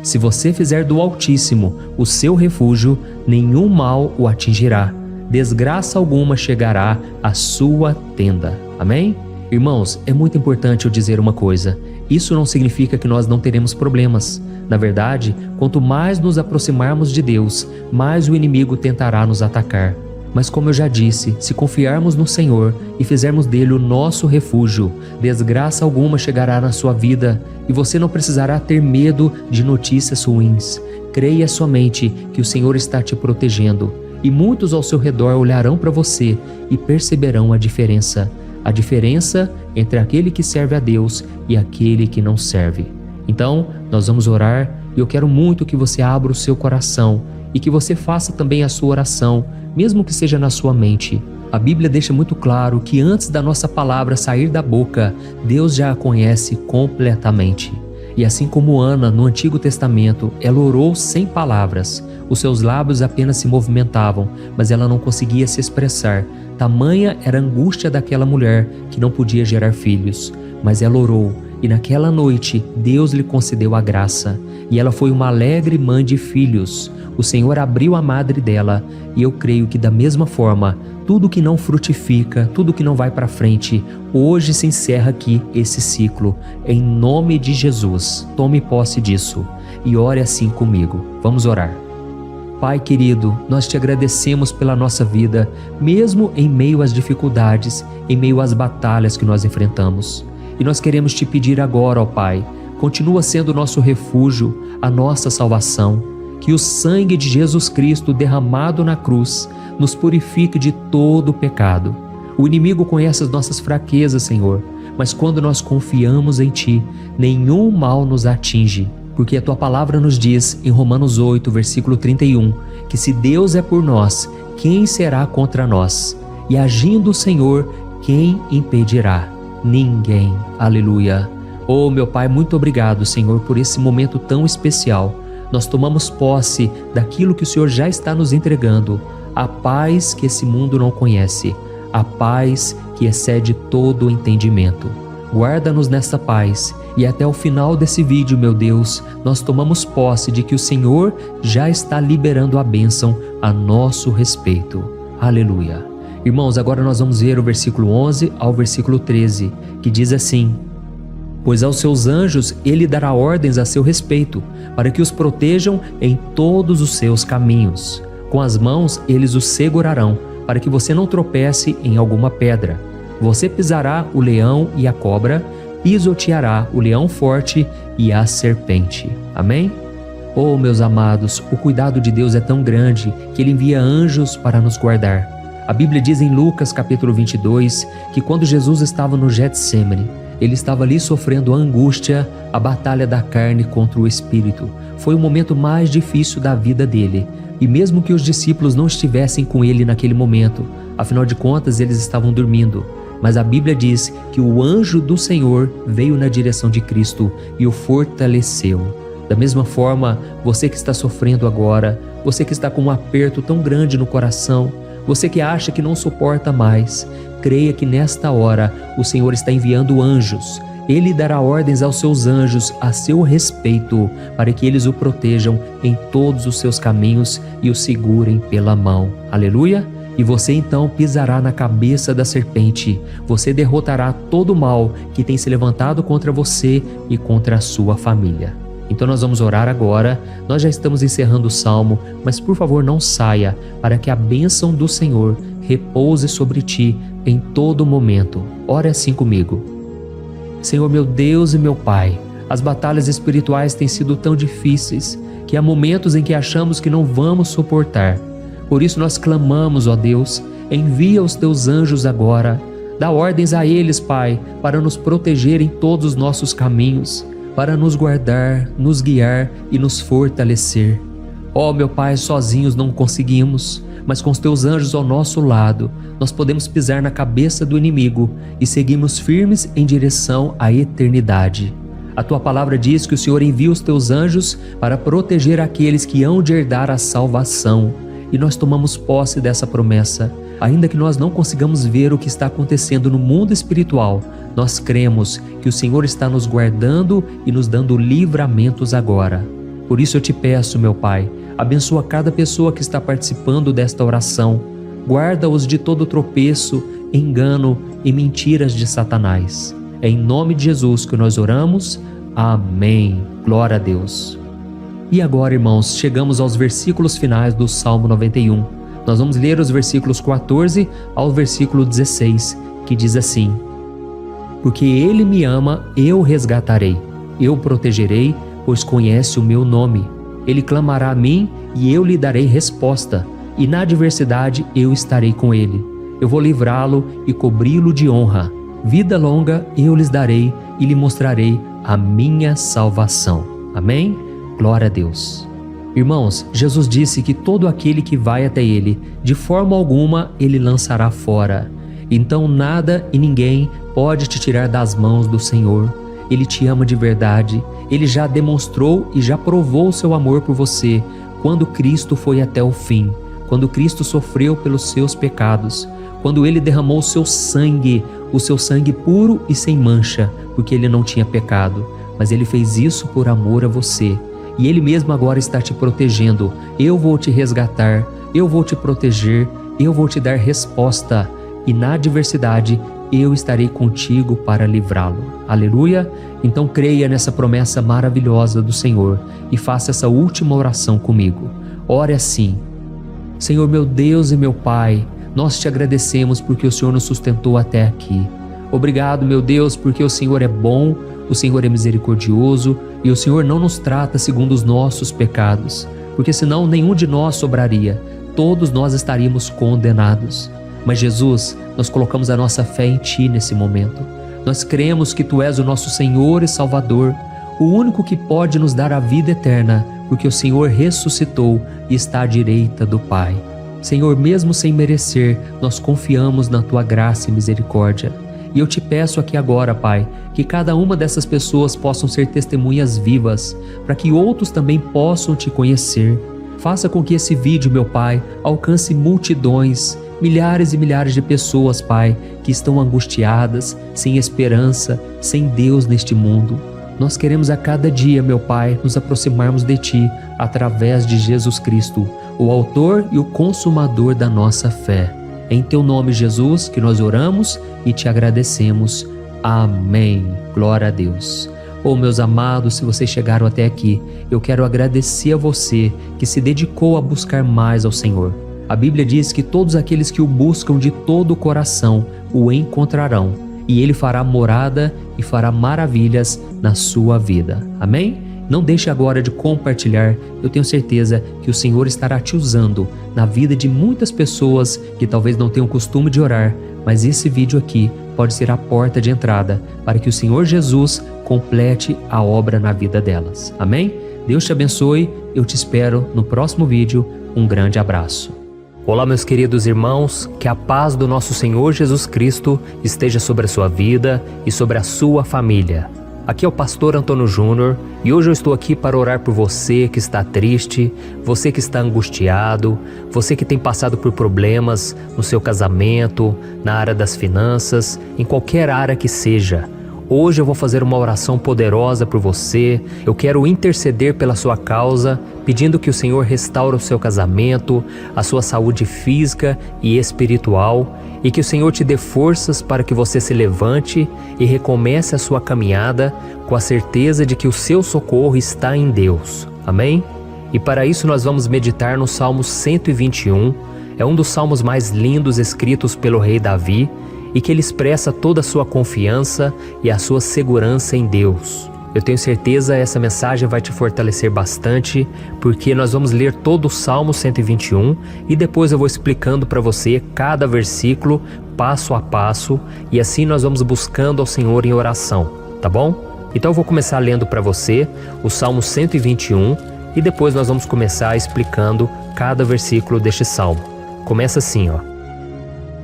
se você fizer do Altíssimo o seu refúgio, nenhum mal o atingirá, desgraça alguma chegará à sua tenda. Amém? Irmãos, é muito importante eu dizer uma coisa: isso não significa que nós não teremos problemas. Na verdade, quanto mais nos aproximarmos de Deus, mais o inimigo tentará nos atacar. Mas como eu já disse, se confiarmos no Senhor e fizermos dele o nosso refúgio, desgraça alguma chegará na sua vida e você não precisará ter medo de notícias ruins. Creia somente que o Senhor está te protegendo e muitos ao seu redor olharão para você e perceberão a diferença entre aquele que serve a Deus e aquele que não serve. Então, nós vamos orar e eu quero muito que você abra o seu coração e que você faça também a sua oração, mesmo que seja na sua mente. A Bíblia deixa muito claro que antes da nossa palavra sair da boca, Deus já a conhece completamente. E assim como Ana, no Antigo Testamento, ela orou sem palavras. Os seus lábios apenas se movimentavam, mas ela não conseguia se expressar. Tamanha era a angústia daquela mulher que não podia gerar filhos. Mas ela orou, e naquela noite Deus lhe concedeu a graça. E ela foi uma alegre mãe de filhos. O Senhor abriu a madre dela, e eu creio que da mesma forma, tudo que não frutifica, tudo que não vai para frente, hoje se encerra aqui esse ciclo. Em nome de Jesus, tome posse disso e ore assim comigo. Vamos orar. Pai querido, nós te agradecemos pela nossa vida, mesmo em meio às dificuldades, em meio às batalhas que nós enfrentamos. E nós queremos te pedir agora, ó Pai, continua sendo o nosso refúgio, a nossa salvação. Que o sangue de Jesus Cristo derramado na cruz nos purifique de todo o pecado. O inimigo conhece as nossas fraquezas, Senhor, mas quando nós confiamos em Ti, nenhum mal nos atinge. Porque a Tua palavra nos diz, em Romanos 8, versículo 31, que se Deus é por nós, quem será contra nós? E agindo o Senhor, quem impedirá? Ninguém. Aleluia. Oh, meu Pai, muito obrigado, Senhor, por esse momento tão especial. Nós tomamos posse daquilo que o Senhor já está nos entregando, a paz que esse mundo não conhece, a paz que excede todo o entendimento. Guarda-nos nessa paz e até o final desse vídeo, meu Deus, nós tomamos posse de que o Senhor já está liberando a bênção a nosso respeito. Aleluia. Irmãos, agora nós vamos ver o versículo 11 ao versículo 13, que diz assim: Pois aos seus anjos ele dará ordens a seu respeito, para que os protejam em todos os seus caminhos. Com as mãos eles os segurarão, para que você não tropece em alguma pedra. Você pisará o leão e a cobra, pisoteará o leão forte e a serpente. Amém? Oh, meus amados, o cuidado de Deus é tão grande que Ele envia anjos para nos guardar. A Bíblia diz em Lucas capítulo 22 que quando Jesus estava no Getsêmani, Ele estava ali sofrendo a angústia, a batalha da carne contra o espírito. Foi o momento mais difícil da vida dele. E mesmo que os discípulos não estivessem com ele naquele momento, afinal de contas eles estavam dormindo. Mas a Bíblia diz que o anjo do Senhor veio na direção de Cristo e o fortaleceu. Da mesma forma, você que está sofrendo agora, você que está com um aperto tão grande no coração, você que acha que não suporta mais, creia que nesta hora o Senhor está enviando anjos. Ele dará ordens aos seus anjos a seu respeito, para que eles o protejam em todos os seus caminhos e o segurem pela mão. Aleluia! E você então pisará na cabeça da serpente. Você derrotará todo o mal que tem se levantado contra você e contra a sua família. Então nós vamos orar agora. Nós já estamos encerrando o salmo, mas por favor não saia, para que a bênção do Senhor repouse sobre ti em todo momento. Ore assim comigo. Senhor, meu Deus e meu Pai, as batalhas espirituais têm sido tão difíceis que há momentos em que achamos que não vamos suportar. Por isso nós clamamos, ó Deus, envia os teus anjos agora. Dá ordens a eles, Pai, para nos proteger em todos os nossos caminhos, para nos guardar, nos guiar e nos fortalecer. Ó meu Pai, sozinhos não conseguimos, mas com os teus anjos ao nosso lado, nós podemos pisar na cabeça do inimigo e seguirmos firmes em direção à eternidade. A tua palavra diz que o Senhor envia os teus anjos para proteger aqueles que hão de herdar a salvação. E nós tomamos posse dessa promessa. Ainda que nós não consigamos ver o que está acontecendo no mundo espiritual, nós cremos que o Senhor está nos guardando e nos dando livramentos agora. Por isso eu te peço, meu Pai, abençoa cada pessoa que está participando desta oração. Guarda-os de todo tropeço, engano e mentiras de Satanás. É em nome de Jesus que nós oramos. Amém. Glória a Deus. E agora, irmãos, chegamos aos versículos finais do Salmo 91. Nós vamos ler os versículos 14 ao versículo 16, que diz assim: Porque Ele me ama, eu o resgatarei, eu o protegerei, pois conhece o meu nome. Ele clamará a mim e eu lhe darei resposta, e na adversidade eu estarei com ele. Eu vou livrá-lo e cobri-lo de honra. Vida longa eu lhes darei e lhe mostrarei a minha salvação. Amém? Glória a Deus. Irmãos, Jesus disse que todo aquele que vai até Ele, de forma alguma Ele lançará fora. Então nada e ninguém pode te tirar das mãos do Senhor. Ele te ama de verdade. Ele já demonstrou e já provou o seu amor por você quando Cristo foi até o fim, quando Cristo sofreu pelos seus pecados, quando Ele derramou o seu sangue puro e sem mancha, porque Ele não tinha pecado, mas Ele fez isso por amor a você. E Ele mesmo agora está te protegendo. Eu vou te resgatar, eu vou te proteger, eu vou te dar resposta. E na adversidade, eu estarei contigo para livrá-lo. Aleluia? Então creia nessa promessa maravilhosa do Senhor e faça essa última oração comigo. Ore assim: Senhor, meu Deus e meu Pai, nós te agradecemos porque o Senhor nos sustentou até aqui. Obrigado, meu Deus, porque o Senhor é bom, o Senhor é misericordioso e o Senhor não nos trata segundo os nossos pecados, porque senão nenhum de nós sobraria, todos nós estaríamos condenados. Mas Jesus, nós colocamos a nossa fé em Ti nesse momento. Nós cremos que Tu és o nosso Senhor e Salvador, o único que pode nos dar a vida eterna, porque o Senhor ressuscitou e está à direita do Pai. Senhor, mesmo sem merecer, nós confiamos na Tua graça e misericórdia. E eu te peço aqui agora, Pai, que cada uma dessas pessoas possam ser testemunhas vivas, para que outros também possam te conhecer. Faça com que esse vídeo, meu Pai, alcance multidões, milhares e milhares de pessoas, Pai, que estão angustiadas, sem esperança, sem Deus neste mundo. Nós queremos a cada dia, meu Pai, nos aproximarmos de Ti através de Jesus Cristo, o autor e o consumador da nossa fé. Em Teu nome, Jesus, que nós oramos e Te agradecemos. Amém. Glória a Deus. Oh, meus amados, se vocês chegaram até aqui, eu quero agradecer a você que se dedicou a buscar mais ao Senhor. A Bíblia diz que todos aqueles que o buscam de todo o coração o encontrarão, e Ele fará morada e fará maravilhas na sua vida. Amém? Não deixe agora de compartilhar, eu tenho certeza que o Senhor estará te usando na vida de muitas pessoas que talvez não tenham costume de orar, mas esse vídeo aqui pode ser a porta de entrada para que o Senhor Jesus complete a obra na vida delas. Amém? Deus te abençoe, eu te espero no próximo vídeo. Um grande abraço. Olá, meus queridos irmãos, que a paz do nosso Senhor Jesus Cristo esteja sobre a sua vida e sobre a sua família. Aqui é o pastor Antônio Júnior e hoje eu estou aqui para orar por você que está triste, você que está angustiado, você que tem passado por problemas no seu casamento, na área das finanças, em qualquer área que seja. Hoje eu vou fazer uma oração poderosa por você. Eu quero interceder pela sua causa, pedindo que o Senhor restaure o seu casamento, a sua saúde física e espiritual, e que o Senhor te dê forças para que você se levante e recomece a sua caminhada com a certeza de que o seu socorro está em Deus. Amém? E para isso nós vamos meditar no Salmo 121. É um dos salmos mais lindos escritos pelo rei Davi, e que ele expressa toda a sua confiança e a sua segurança em Deus. Eu tenho certeza essa mensagem vai te fortalecer bastante, porque nós vamos ler todo o Salmo 121 e depois eu vou explicando para você cada versículo, passo a passo, e assim nós vamos buscando ao Senhor em oração, tá bom? Então eu vou começar lendo para você o Salmo 121 e depois nós vamos começar explicando cada versículo deste salmo. Começa assim, ó.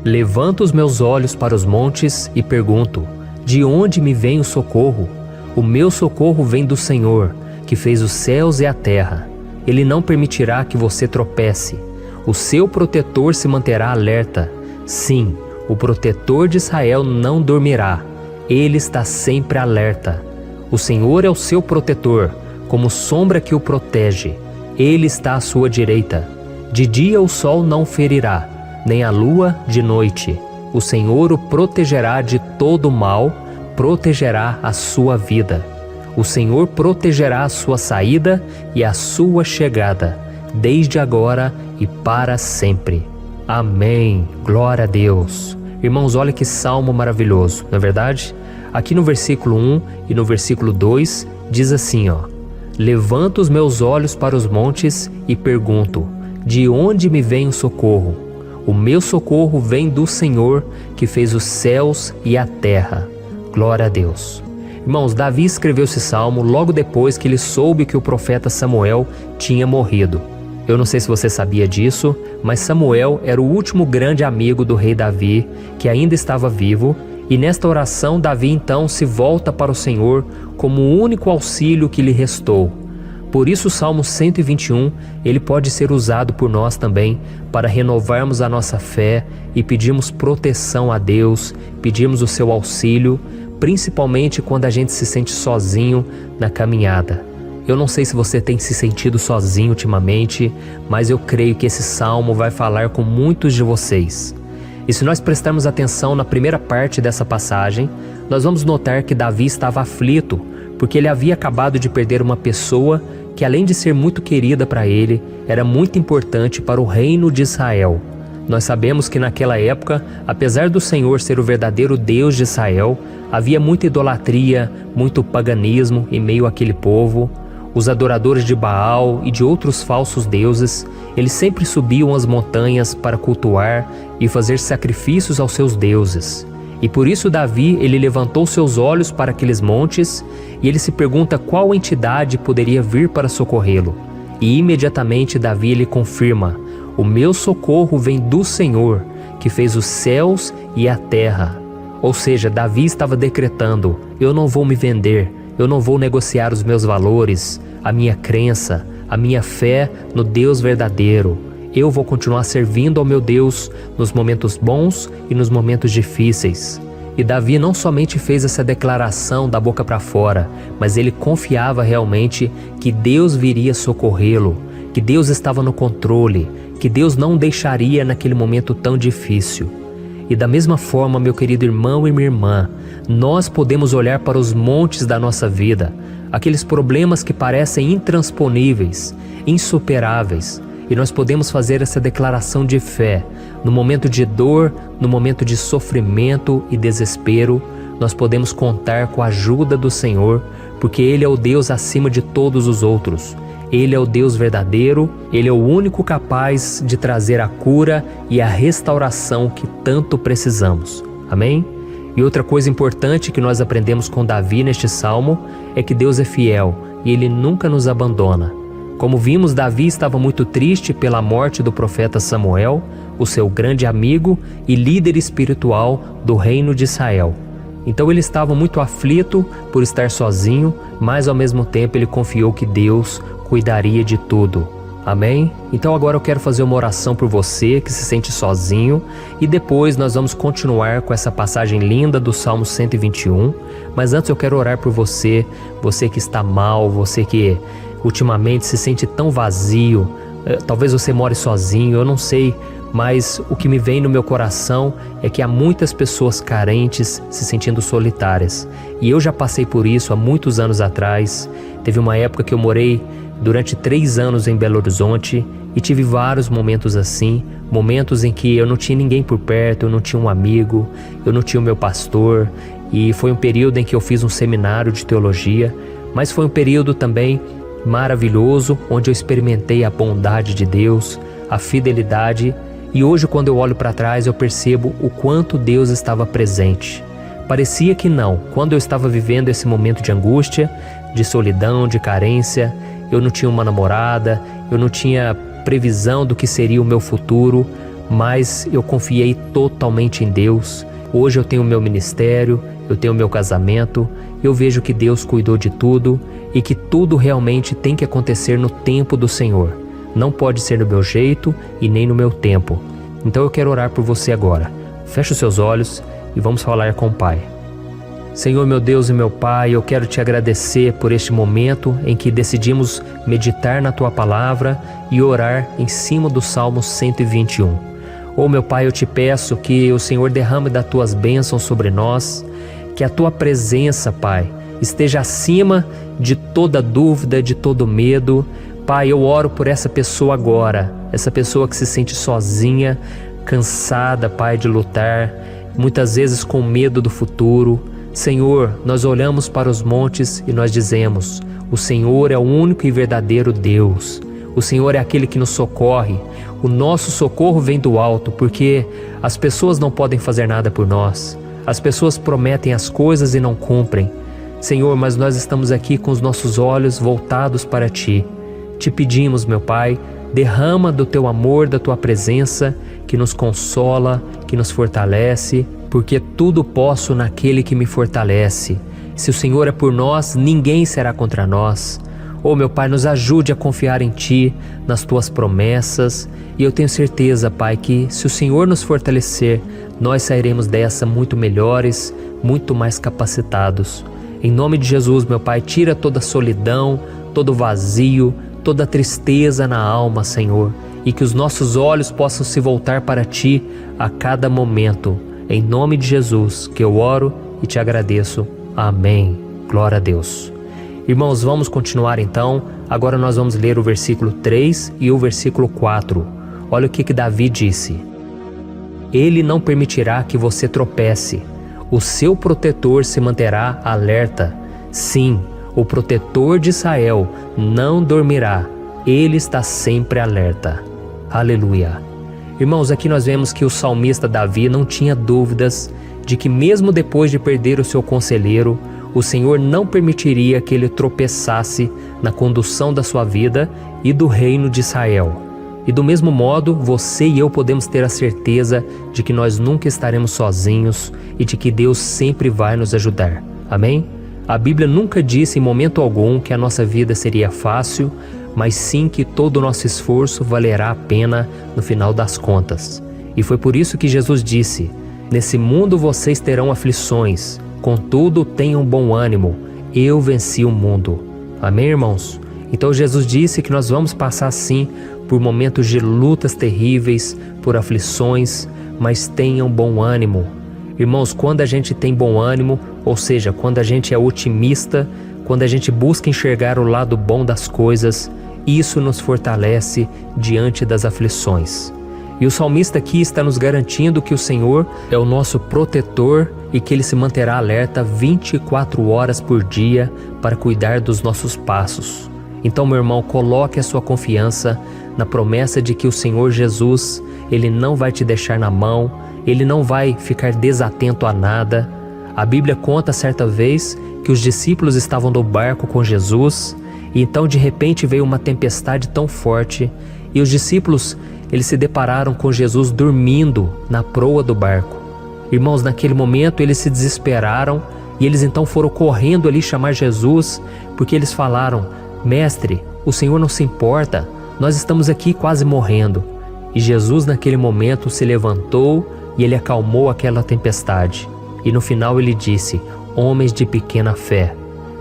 Levanto os meus olhos para os montes e pergunto: de onde me vem o socorro? O meu socorro vem do Senhor, que fez os céus e a terra. Ele não permitirá que você tropece. O seu protetor se manterá alerta. Sim, o protetor de Israel não dormirá. Ele está sempre alerta. O Senhor é o seu protetor, como sombra que o protege. Ele está à sua direita. De dia o sol não ferirá, nem a lua de noite. O Senhor o protegerá de todo mal, protegerá a sua vida. O Senhor protegerá a sua saída e a sua chegada, desde agora e para sempre. Amém. Glória a Deus. Irmãos, olha que salmo maravilhoso, não é verdade? Aqui no versículo 1 e no versículo 2 diz assim, ó: Levanto os meus olhos para os montes e pergunto: de onde me vem o socorro? O meu socorro vem do Senhor, que fez os céus e a terra. Glória a Deus. Irmãos, Davi escreveu esse salmo logo depois que ele soube que o profeta Samuel tinha morrido. Eu não sei se você sabia disso, mas Samuel era o último grande amigo do rei Davi, que ainda estava vivo, e nesta oração Davi então se volta para o Senhor como o único auxílio que lhe restou. Por isso o Salmo 121, ele pode ser usado por nós também para renovarmos a nossa fé e pedirmos proteção a Deus, pedirmos o seu auxílio, principalmente quando a gente se sente sozinho na caminhada. Eu não sei se você tem se sentido sozinho ultimamente, mas eu creio que esse salmo vai falar com muitos de vocês. E se nós prestarmos atenção na primeira parte dessa passagem, nós vamos notar que Davi estava aflito, porque ele havia acabado de perder uma pessoa que, além de ser muito querida para ele, era muito importante para o reino de Israel. Nós sabemos que naquela época, apesar do Senhor ser o verdadeiro Deus de Israel, havia muita idolatria, muito paganismo em meio àquele povo. Os adoradores de Baal e de outros falsos deuses, eles sempre subiam as montanhas para cultuar e fazer sacrifícios aos seus deuses. E por isso Davi, ele levantou seus olhos para aqueles montes e ele se pergunta qual entidade poderia vir para socorrê-lo. E imediatamente Davi ele confirma: o meu socorro vem do Senhor, que fez os céus e a terra. Ou seja, Davi estava decretando: eu não vou me vender, eu não vou negociar os meus valores, a minha crença, a minha fé no Deus verdadeiro. Eu vou continuar servindo ao meu Deus nos momentos bons e nos momentos difíceis. E Davi não somente fez essa declaração da boca para fora, mas ele confiava realmente que Deus viria socorrê-lo, que Deus estava no controle, que Deus não o deixaria naquele momento tão difícil. E da mesma forma, meu querido irmão e minha irmã, nós podemos olhar para os montes da nossa vida, aqueles problemas que parecem intransponíveis, insuperáveis, e nós podemos fazer essa declaração de fé. No momento de dor, no momento de sofrimento e desespero, nós podemos contar com a ajuda do Senhor, porque Ele é o Deus acima de todos os outros. Ele é o Deus verdadeiro, Ele é o único capaz de trazer a cura e a restauração que tanto precisamos. Amém? E outra coisa importante que nós aprendemos com Davi neste salmo é que Deus é fiel e Ele nunca nos abandona. Como vimos, Davi estava muito triste pela morte do profeta Samuel, o seu grande amigo e líder espiritual do reino de Israel. Então ele estava muito aflito por estar sozinho, mas ao mesmo tempo ele confiou que Deus cuidaria de tudo. Amém? Então agora eu quero fazer uma oração por você que se sente sozinho e depois nós vamos continuar com essa passagem linda do Salmo 121. Mas antes eu quero orar por você, você que está mal, você que ultimamente se sente tão vazio, talvez você more sozinho, eu não sei, mas o que me vem no meu coração é que há muitas pessoas carentes se sentindo solitárias. E eu já passei por isso há muitos anos atrás. Teve uma época que eu morei durante 3 anos em Belo Horizonte e tive vários momentos assim, momentos em que eu não tinha ninguém por perto, eu não tinha um amigo, eu não tinha o meu pastor, e foi um período em que eu fiz um seminário de teologia, mas foi um período também maravilhoso, onde eu experimentei a bondade de Deus, a fidelidade, e hoje quando eu olho para trás eu percebo o quanto Deus estava presente. Parecia que não, quando eu estava vivendo esse momento de angústia, de solidão, de carência, eu não tinha uma namorada, eu não tinha previsão do que seria o meu futuro, mas eu confiei totalmente em Deus. Hoje eu tenho o meu ministério, eu tenho o meu casamento, eu vejo que Deus cuidou de tudo e que tudo realmente tem que acontecer no tempo do Senhor. Não pode ser no meu jeito e nem no meu tempo. Então eu quero orar por você agora. Feche os seus olhos e vamos falar com o Pai. Senhor, meu Deus e meu Pai, eu quero te agradecer por este momento em que decidimos meditar na Tua Palavra e orar em cima do Salmo 121. Oh, meu Pai, eu te peço que o Senhor derrame das Tuas bênçãos sobre nós, que a Tua presença, Pai, esteja acima de toda dúvida, de todo medo. Pai, eu oro por essa pessoa agora, essa pessoa que se sente sozinha, cansada, Pai, de lutar, muitas vezes com medo do futuro. Senhor, nós olhamos para os montes e nós dizemos: o Senhor é o único e verdadeiro Deus. O Senhor é aquele que nos socorre. O nosso socorro vem do alto, porque as pessoas não podem fazer nada por nós. As pessoas prometem as coisas e não cumprem. Senhor, mas nós estamos aqui com os nossos olhos voltados para Ti. Te pedimos, meu Pai, derrama do Teu amor, da Tua presença, que nos consola, que nos fortalece, porque tudo posso naquele que me fortalece. Se o Senhor é por nós, ninguém será contra nós. Oh, meu Pai, nos ajude a confiar em Ti, nas Tuas promessas, e eu tenho certeza, Pai, que se o Senhor nos fortalecer, nós sairemos dessa muito melhores, muito mais capacitados. Em nome de Jesus, meu Pai, tira toda a solidão, todo o vazio, toda a tristeza na alma, Senhor, e que os nossos olhos possam se voltar para Ti a cada momento. Em nome de Jesus que eu oro e te agradeço. Amém. Glória a Deus. Irmãos, vamos continuar então. Agora nós vamos ler o versículo 3 e o versículo 4. Olha o que Davi disse: Ele não permitirá que você tropece. O seu protetor se manterá alerta. Sim, o protetor de Israel não dormirá. Ele está sempre alerta. Aleluia. Irmãos, aqui nós vemos que o salmista Davi não tinha dúvidas de que mesmo depois de perder o seu conselheiro, o Senhor não permitiria que ele tropeçasse na condução da sua vida e do reino de Israel. E do mesmo modo, você e eu podemos ter a certeza de que nós nunca estaremos sozinhos e de que Deus sempre vai nos ajudar. Amém? A Bíblia nunca disse em momento algum que a nossa vida seria fácil, mas sim que todo o nosso esforço valerá a pena no final das contas. E foi por isso que Jesus disse: nesse mundo vocês terão aflições, contudo tenham bom ânimo, eu venci o mundo. Amém, irmãos? Então Jesus disse que nós vamos passar sim por momentos de lutas terríveis, por aflições, mas tenham bom ânimo. Irmãos, quando a gente tem bom ânimo, ou seja, quando a gente é otimista, quando a gente busca enxergar o lado bom das coisas, isso nos fortalece diante das aflições. E o salmista aqui está nos garantindo que o Senhor é o nosso protetor e que Ele se manterá alerta 24 horas por dia para cuidar dos nossos passos. Então, meu irmão, coloque a sua confiança na promessa de que o Senhor Jesus, Ele não vai te deixar na mão, Ele não vai ficar desatento a nada. A Bíblia conta certa vez que os discípulos estavam no barco com Jesus e então de repente veio uma tempestade tão forte e os discípulos, eles se depararam com Jesus dormindo na proa do barco. Irmãos, naquele momento eles se desesperaram e eles então foram correndo ali chamar Jesus, porque eles falaram: Mestre, o Senhor não se importa, nós estamos aqui quase morrendo. E Jesus naquele momento se levantou e Ele acalmou aquela tempestade. E no final Ele disse: homens de pequena fé.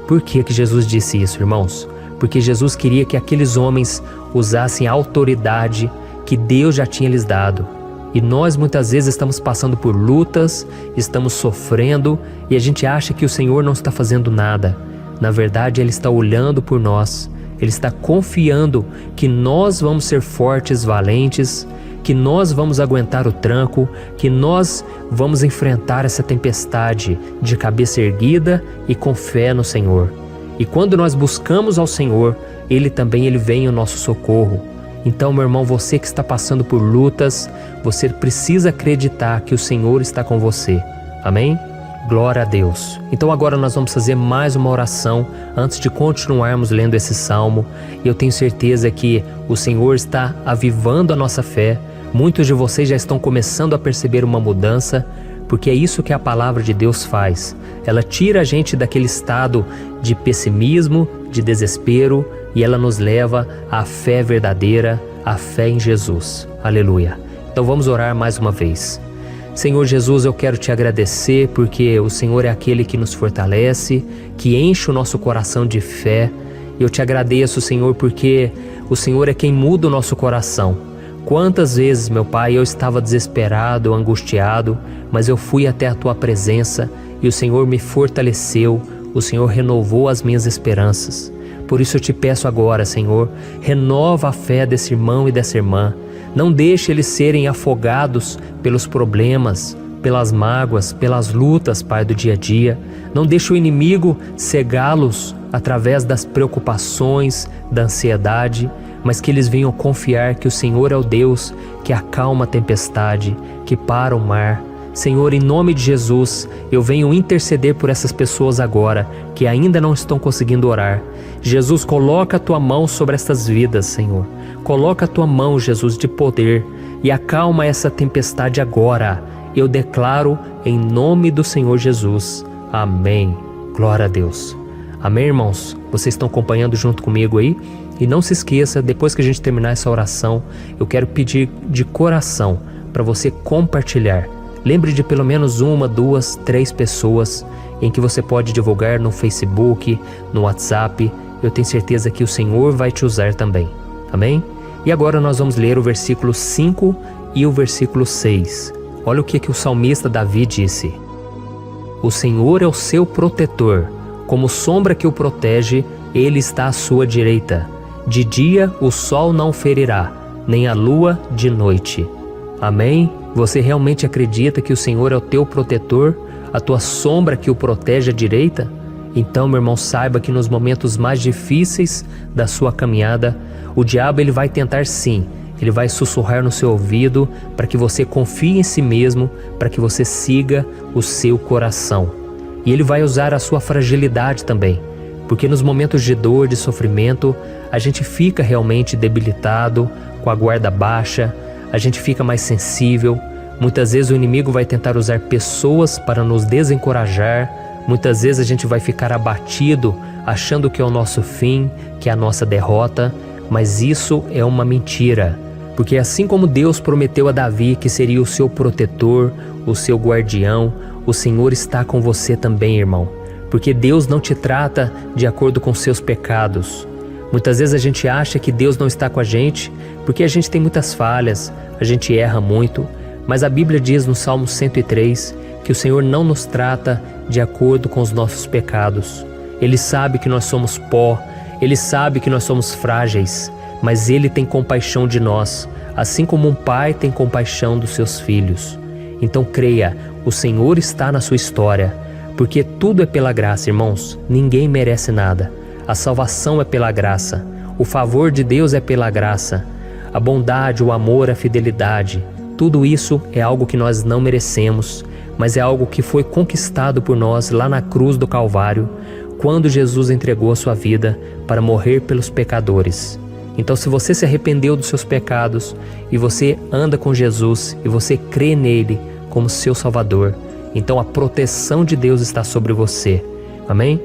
Por que Jesus disse isso, irmãos? Porque Jesus queria que aqueles homens usassem a autoridade que Deus já tinha lhes dado. E nós muitas vezes estamos passando por lutas, estamos sofrendo e a gente acha que o Senhor não está fazendo nada. Na verdade, Ele está olhando por nós, Ele está confiando que nós vamos ser fortes, valentes, que nós vamos aguentar o tranco, que nós vamos enfrentar essa tempestade de cabeça erguida e com fé no Senhor. E quando nós buscamos ao Senhor, Ele vem ao nosso socorro. Então, meu irmão, você que está passando por lutas, você precisa acreditar que o Senhor está com você. Amém? Glória a Deus. Então agora nós vamos fazer mais uma oração antes de continuarmos lendo esse salmo. E eu tenho certeza que o Senhor está avivando a nossa fé. Muitos de vocês já estão começando a perceber uma mudança, porque é isso que a palavra de Deus faz. Ela tira a gente daquele estado de pessimismo, de desespero, e ela nos leva à fé verdadeira, à fé em Jesus. Aleluia. Então vamos orar mais uma vez. Senhor Jesus, eu quero te agradecer porque o Senhor é aquele que nos fortalece, que enche o nosso coração de fé. Eu te agradeço, Senhor, porque o Senhor é quem muda o nosso coração. Quantas vezes, meu Pai, eu estava desesperado, angustiado, mas eu fui até a Tua presença e o Senhor me fortaleceu, o Senhor renovou as minhas esperanças. Por isso eu te peço agora, Senhor, renova a fé desse irmão e dessa irmã. Não deixe eles serem afogados pelos problemas, pelas mágoas, pelas lutas, Pai, do dia a dia. Não deixe o inimigo cegá-los através das preocupações, da ansiedade, mas que eles venham confiar que o Senhor é o Deus que acalma a tempestade, que para o mar. Senhor, em nome de Jesus, eu venho interceder por essas pessoas agora que ainda não estão conseguindo orar. Jesus, coloca a Tua mão sobre estas vidas, Senhor. Coloca a Tua mão, Jesus, de poder e acalma essa tempestade agora. Eu declaro em nome do Senhor Jesus. Amém. Glória a Deus. Amém, irmãos? Vocês estão acompanhando junto comigo aí? E não se esqueça, depois que a gente terminar essa oração, eu quero pedir de coração para você compartilhar. Lembre de pelo menos 1, 2, 3 pessoas em que você pode divulgar no Facebook, no WhatsApp. Eu tenho certeza que o Senhor vai te usar também. Amém? E agora nós vamos ler o versículo 5 e o versículo 6. Olha o que o salmista Davi disse. O Senhor é o seu protetor, como sombra que o protege, Ele está à sua direita. De dia o sol não ferirá, nem a lua de noite. Amém? Você realmente acredita que o Senhor é o teu protetor, a tua sombra que o protege à direita? Então, meu irmão, saiba que nos momentos mais difíceis da sua caminhada, o diabo ele vai tentar sim, ele vai sussurrar no seu ouvido para que você confie em si mesmo, para que você siga o seu coração. E ele vai usar a sua fragilidade também, Porque nos momentos de dor, de sofrimento, a gente fica realmente debilitado, com a guarda baixa, a gente fica mais sensível. Muitas vezes o inimigo vai tentar usar pessoas para nos desencorajar. Muitas vezes a gente vai ficar abatido, achando que é o nosso fim, que é a nossa derrota. Mas isso é uma mentira. Porque assim como Deus prometeu a Davi que seria o seu protetor, o seu guardião, o Senhor está com você também, irmão. Porque Deus não te trata de acordo com seus pecados. Muitas vezes a gente acha que Deus não está com a gente porque a gente tem muitas falhas, a gente erra muito, mas a Bíblia diz no Salmo 103 que o Senhor não nos trata de acordo com os nossos pecados. Ele sabe que nós somos pó, Ele sabe que nós somos frágeis, mas Ele tem compaixão de nós, assim como um pai tem compaixão dos seus filhos. Então creia, o Senhor está na sua história, porque tudo é pela graça, irmãos, ninguém merece nada. A salvação é pela graça, o favor de Deus é pela graça, a bondade, o amor, a fidelidade, tudo isso é algo que nós não merecemos, mas é algo que foi conquistado por nós lá na cruz do Calvário, quando Jesus entregou a sua vida para morrer pelos pecadores. Então, se você se arrependeu dos seus pecados e você anda com Jesus e você crê nele como seu Salvador, então a proteção de Deus está sobre você. Amém?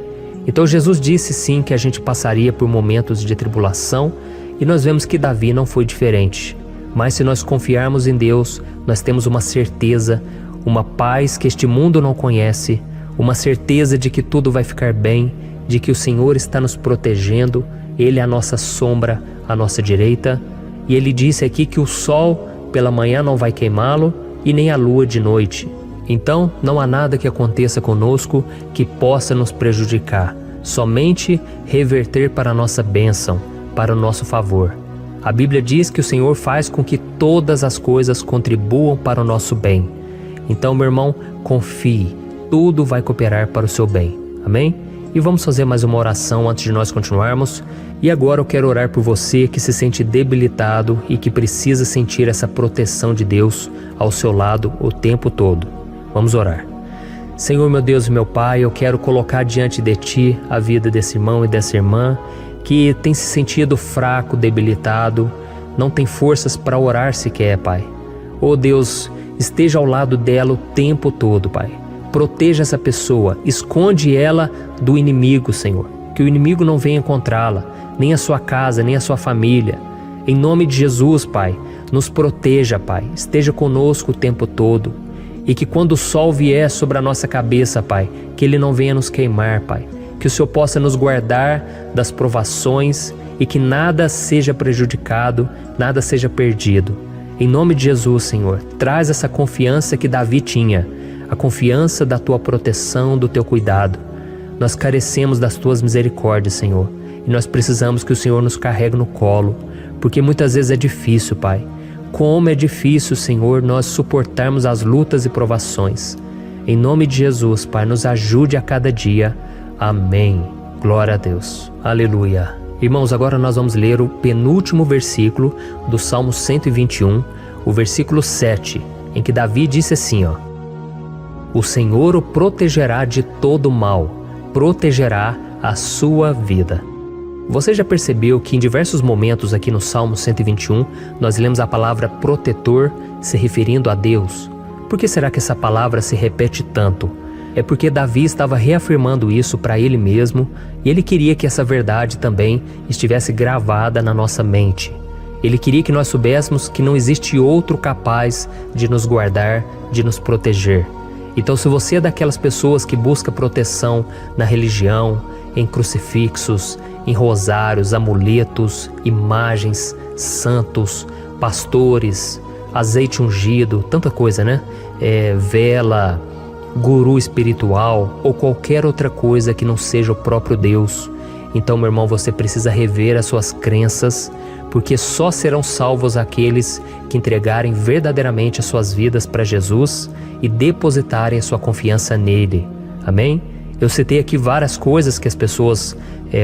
Então Jesus disse sim que a gente passaria por momentos de tribulação e nós vemos que Davi não foi diferente. Mas se nós confiarmos em Deus, nós temos uma certeza, uma paz que este mundo não conhece, uma certeza de que tudo vai ficar bem, de que o Senhor está nos protegendo, Ele é a nossa sombra, à nossa direita. E Ele disse aqui que o sol pela manhã não vai queimá-lo e nem a lua de noite. Então, não há nada que aconteça conosco que possa nos prejudicar, somente reverter para a nossa bênção, para o nosso favor. A Bíblia diz que o Senhor faz com que todas as coisas contribuam para o nosso bem. Então, meu irmão, confie, tudo vai cooperar para o seu bem. Amém? E vamos fazer mais uma oração antes de nós continuarmos. E agora eu quero orar por você que se sente debilitado e que precisa sentir essa proteção de Deus ao seu lado o tempo todo. Vamos orar. Senhor, meu Deus e meu Pai, eu quero colocar diante de Ti a vida desse irmão e dessa irmã que tem se sentido fraco, debilitado, não tem forças para orar sequer, Pai. Oh Deus, esteja ao lado dela o tempo todo, Pai. Proteja essa pessoa, esconde ela do inimigo, Senhor. Que o inimigo não venha encontrá-la, nem a sua casa, nem a sua família. Em nome de Jesus, Pai, nos proteja, Pai. Esteja conosco o tempo todo. E que quando o sol vier sobre a nossa cabeça, Pai, que ele não venha nos queimar, Pai. Que o Senhor possa nos guardar das provações e que nada seja prejudicado, nada seja perdido. Em nome de Jesus, Senhor, traz essa confiança que Davi tinha, a confiança da Tua proteção, do Teu cuidado. Nós carecemos das Tuas misericórdias, Senhor, e nós precisamos que o Senhor nos carregue no colo, porque muitas vezes é difícil, Pai. Como é difícil, Senhor, nós suportarmos as lutas e provações. Em nome de Jesus, Pai, nos ajude a cada dia. Amém. Glória a Deus. Aleluia. Irmãos, agora nós vamos ler o penúltimo versículo do Salmo 121, o versículo 7, em que Davi disse assim, ó: O Senhor o protegerá de todo mal, protegerá a sua vida. Você já percebeu que em diversos momentos aqui no Salmo 121, nós lemos a palavra protetor se referindo a Deus? Por que será que essa palavra se repete tanto? É porque Davi estava reafirmando isso para ele mesmo e ele queria que essa verdade também estivesse gravada na nossa mente. Ele queria que nós soubéssemos que não existe outro capaz de nos guardar, de nos proteger. Então, se você é daquelas pessoas que busca proteção na religião, em crucifixos, em rosários, amuletos, imagens, santos, pastores, azeite ungido, tanta coisa, né? Vela, guru espiritual ou qualquer outra coisa que não seja o próprio Deus. Então, meu irmão, você precisa rever as suas crenças, porque só serão salvos aqueles que entregarem verdadeiramente as suas vidas para Jesus e depositarem a sua confiança nele. Amém? Eu citei aqui várias coisas que as pessoas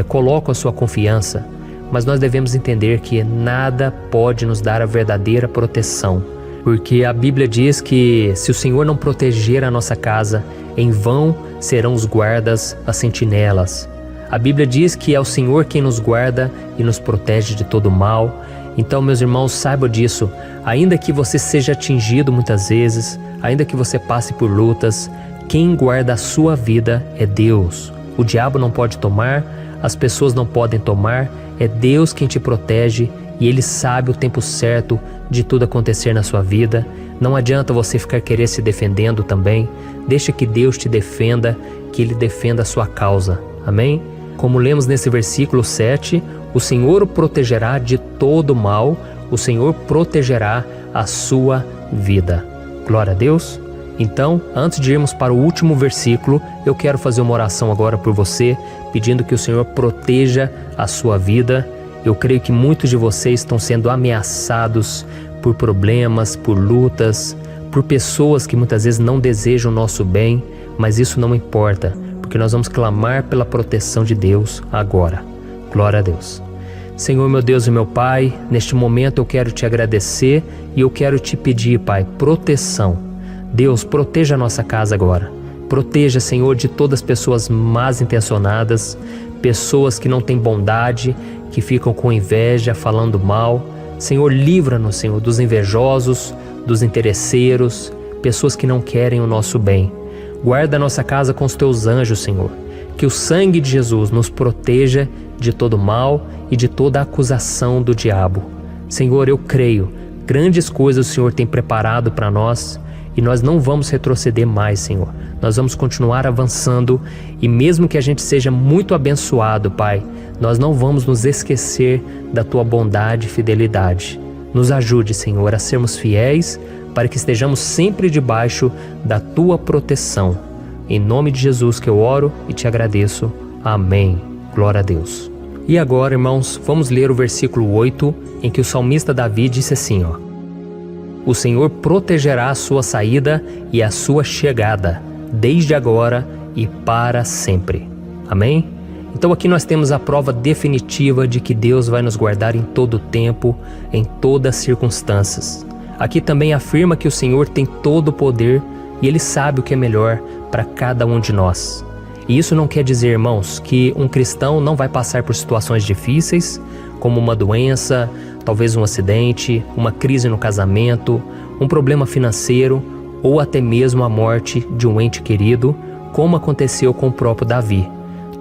colocam a sua confiança, mas nós devemos entender que nada pode nos dar a verdadeira proteção, porque a Bíblia diz que se o Senhor não proteger a nossa casa, em vão serão os guardas, as sentinelas. A Bíblia diz que é o Senhor quem nos guarda e nos protege de todo mal. Então, meus irmãos, saibam disso. Ainda que você seja atingido muitas vezes, ainda que você passe por lutas, quem guarda a sua vida é Deus. O diabo não pode tomar, as pessoas não podem tomar, é Deus quem te protege e Ele sabe o tempo certo de tudo acontecer na sua vida. Não adianta você ficar querer se defendendo também. Deixa que Deus te defenda, que Ele defenda a sua causa. Amém? Como lemos nesse versículo 7, o Senhor o protegerá de todo mal, o Senhor protegerá a sua vida. Glória a Deus. Então, antes de irmos para o último versículo, eu quero fazer uma oração agora por você, pedindo que o Senhor proteja a sua vida. Eu creio que muitos de vocês estão sendo ameaçados por problemas, por lutas, por pessoas que muitas vezes não desejam o nosso bem, mas isso não importa, porque nós vamos clamar pela proteção de Deus agora. Glória a Deus. Senhor, meu Deus e meu Pai, neste momento eu quero te agradecer e eu quero te pedir, Pai, proteção. Deus, proteja a nossa casa agora. Proteja, Senhor, de todas as pessoas más intencionadas, pessoas que não têm bondade, que ficam com inveja, falando mal. Senhor, livra-nos, Senhor, dos invejosos, dos interesseiros, pessoas que não querem o nosso bem. Guarda a nossa casa com os teus anjos, Senhor. Que o sangue de Jesus nos proteja de todo mal e de toda acusação do diabo. Senhor, eu creio, grandes coisas o Senhor tem preparado para nós e nós não vamos retroceder mais, Senhor. Nós vamos continuar avançando e mesmo que a gente seja muito abençoado, Pai, nós não vamos nos esquecer da Tua bondade e fidelidade. Nos ajude, Senhor, a sermos fiéis para que estejamos sempre debaixo da Tua proteção. Em nome de Jesus que eu oro e te agradeço. Amém. Glória a Deus. E agora, irmãos, vamos ler o versículo 8, em que o salmista Davi disse assim, ó: O Senhor protegerá a sua saída e a sua chegada, desde agora e para sempre. Amém? Então aqui nós temos a prova definitiva de que Deus vai nos guardar em todo o tempo, em todas as circunstâncias. Aqui também afirma que o Senhor tem todo o poder e Ele sabe o que é melhor para cada um de nós. E isso não quer dizer, irmãos, que um cristão não vai passar por situações difíceis, como uma doença, talvez um acidente, uma crise no casamento, um problema financeiro ou até mesmo a morte de um ente querido, como aconteceu com o próprio Davi.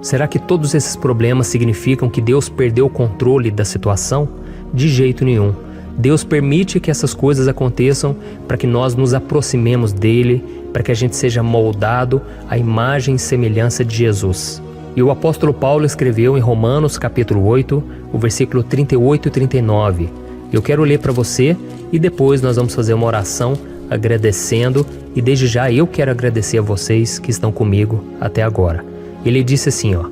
Será que todos esses problemas significam que Deus perdeu o controle da situação? De jeito nenhum. Deus permite que essas coisas aconteçam para que nós nos aproximemos dele, para que a gente seja moldado à imagem e semelhança de Jesus. E o apóstolo Paulo escreveu em Romanos capítulo 8, o versículo 38 e 39. Eu quero ler para você e depois nós vamos fazer uma oração agradecendo, e desde já eu quero agradecer a vocês que estão comigo até agora. Ele disse assim, ó: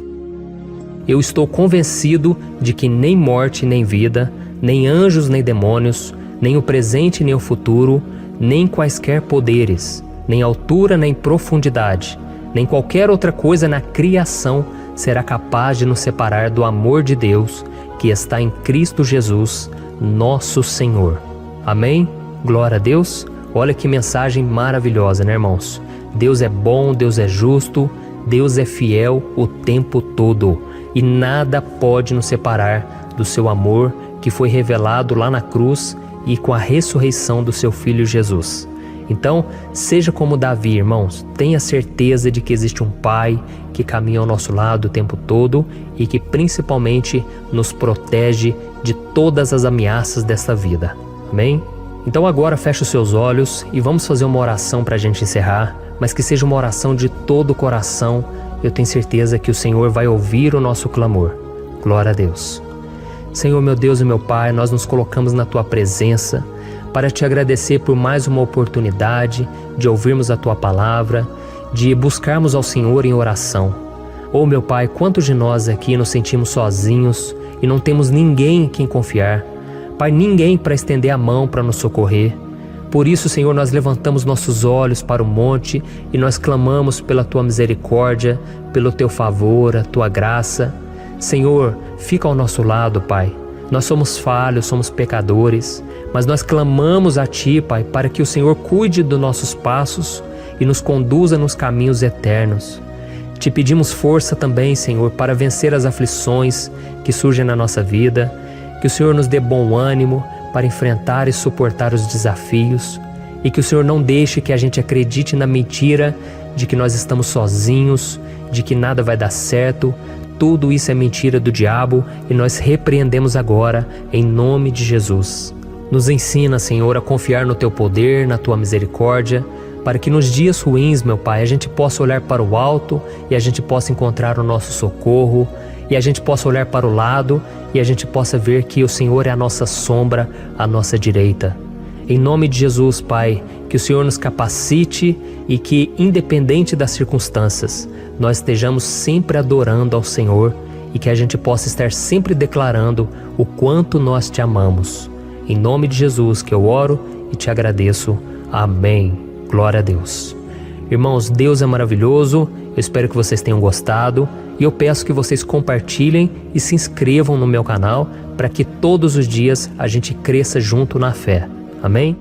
Eu estou convencido de que nem morte nem vida, nem anjos nem demônios, nem o presente nem o futuro, nem quaisquer poderes, nem altura nem profundidade, nem qualquer outra coisa na criação será capaz de nos separar do amor de Deus que está em Cristo Jesus, nosso Senhor. Amém? Glória a Deus. Olha que mensagem maravilhosa, né, irmãos? Deus é bom, Deus é justo, Deus é fiel o tempo todo e nada pode nos separar do seu amor que foi revelado lá na cruz e com a ressurreição do seu Filho Jesus. Então, seja como Davi, irmãos, tenha certeza de que existe um Pai que caminha ao nosso lado o tempo todo e que principalmente nos protege de todas as ameaças dessa vida. Amém? Então agora feche os seus olhos e vamos fazer uma oração para a gente encerrar, mas que seja uma oração de todo o coração. Eu tenho certeza que o Senhor vai ouvir o nosso clamor. Glória a Deus. Senhor, meu Deus e meu Pai, nós nos colocamos na Tua presença para Te agradecer por mais uma oportunidade de ouvirmos a Tua palavra, de buscarmos ao Senhor em oração. Oh, meu Pai, quantos de nós aqui nos sentimos sozinhos e não temos ninguém em quem confiar. Pai, ninguém para estender a mão para nos socorrer. Por isso, Senhor, nós levantamos nossos olhos para o monte e nós clamamos pela Tua misericórdia, pelo Teu favor, a Tua graça. Senhor, fica ao nosso lado, Pai. Nós somos falhos, somos pecadores, mas nós clamamos a Ti, Pai, para que o Senhor cuide dos nossos passos e nos conduza nos caminhos eternos. Te pedimos força também, Senhor, para vencer as aflições que surgem na nossa vida, que o Senhor nos dê bom ânimo para enfrentar e suportar os desafios, e que o Senhor não deixe que a gente acredite na mentira de que nós estamos sozinhos, de que nada vai dar certo. Tudo isso é mentira do diabo e nós repreendemos agora em nome de Jesus. Nos ensina, Senhor, a confiar no Teu poder, na Tua misericórdia, para que nos dias ruins, meu Pai, a gente possa olhar para o alto e a gente possa encontrar o nosso socorro, e a gente possa olhar para o lado e a gente possa ver que o Senhor é a nossa sombra, à nossa direita. Em nome de Jesus, Pai, que o Senhor nos capacite e que, independente das circunstâncias, nós estejamos sempre adorando ao Senhor e que a gente possa estar sempre declarando o quanto nós Te amamos. Em nome de Jesus que eu oro e Te agradeço. Amém. Glória a Deus. Irmãos, Deus é maravilhoso. Eu espero que vocês tenham gostado e eu peço que vocês compartilhem e se inscrevam no meu canal para que todos os dias a gente cresça junto na fé. Amém?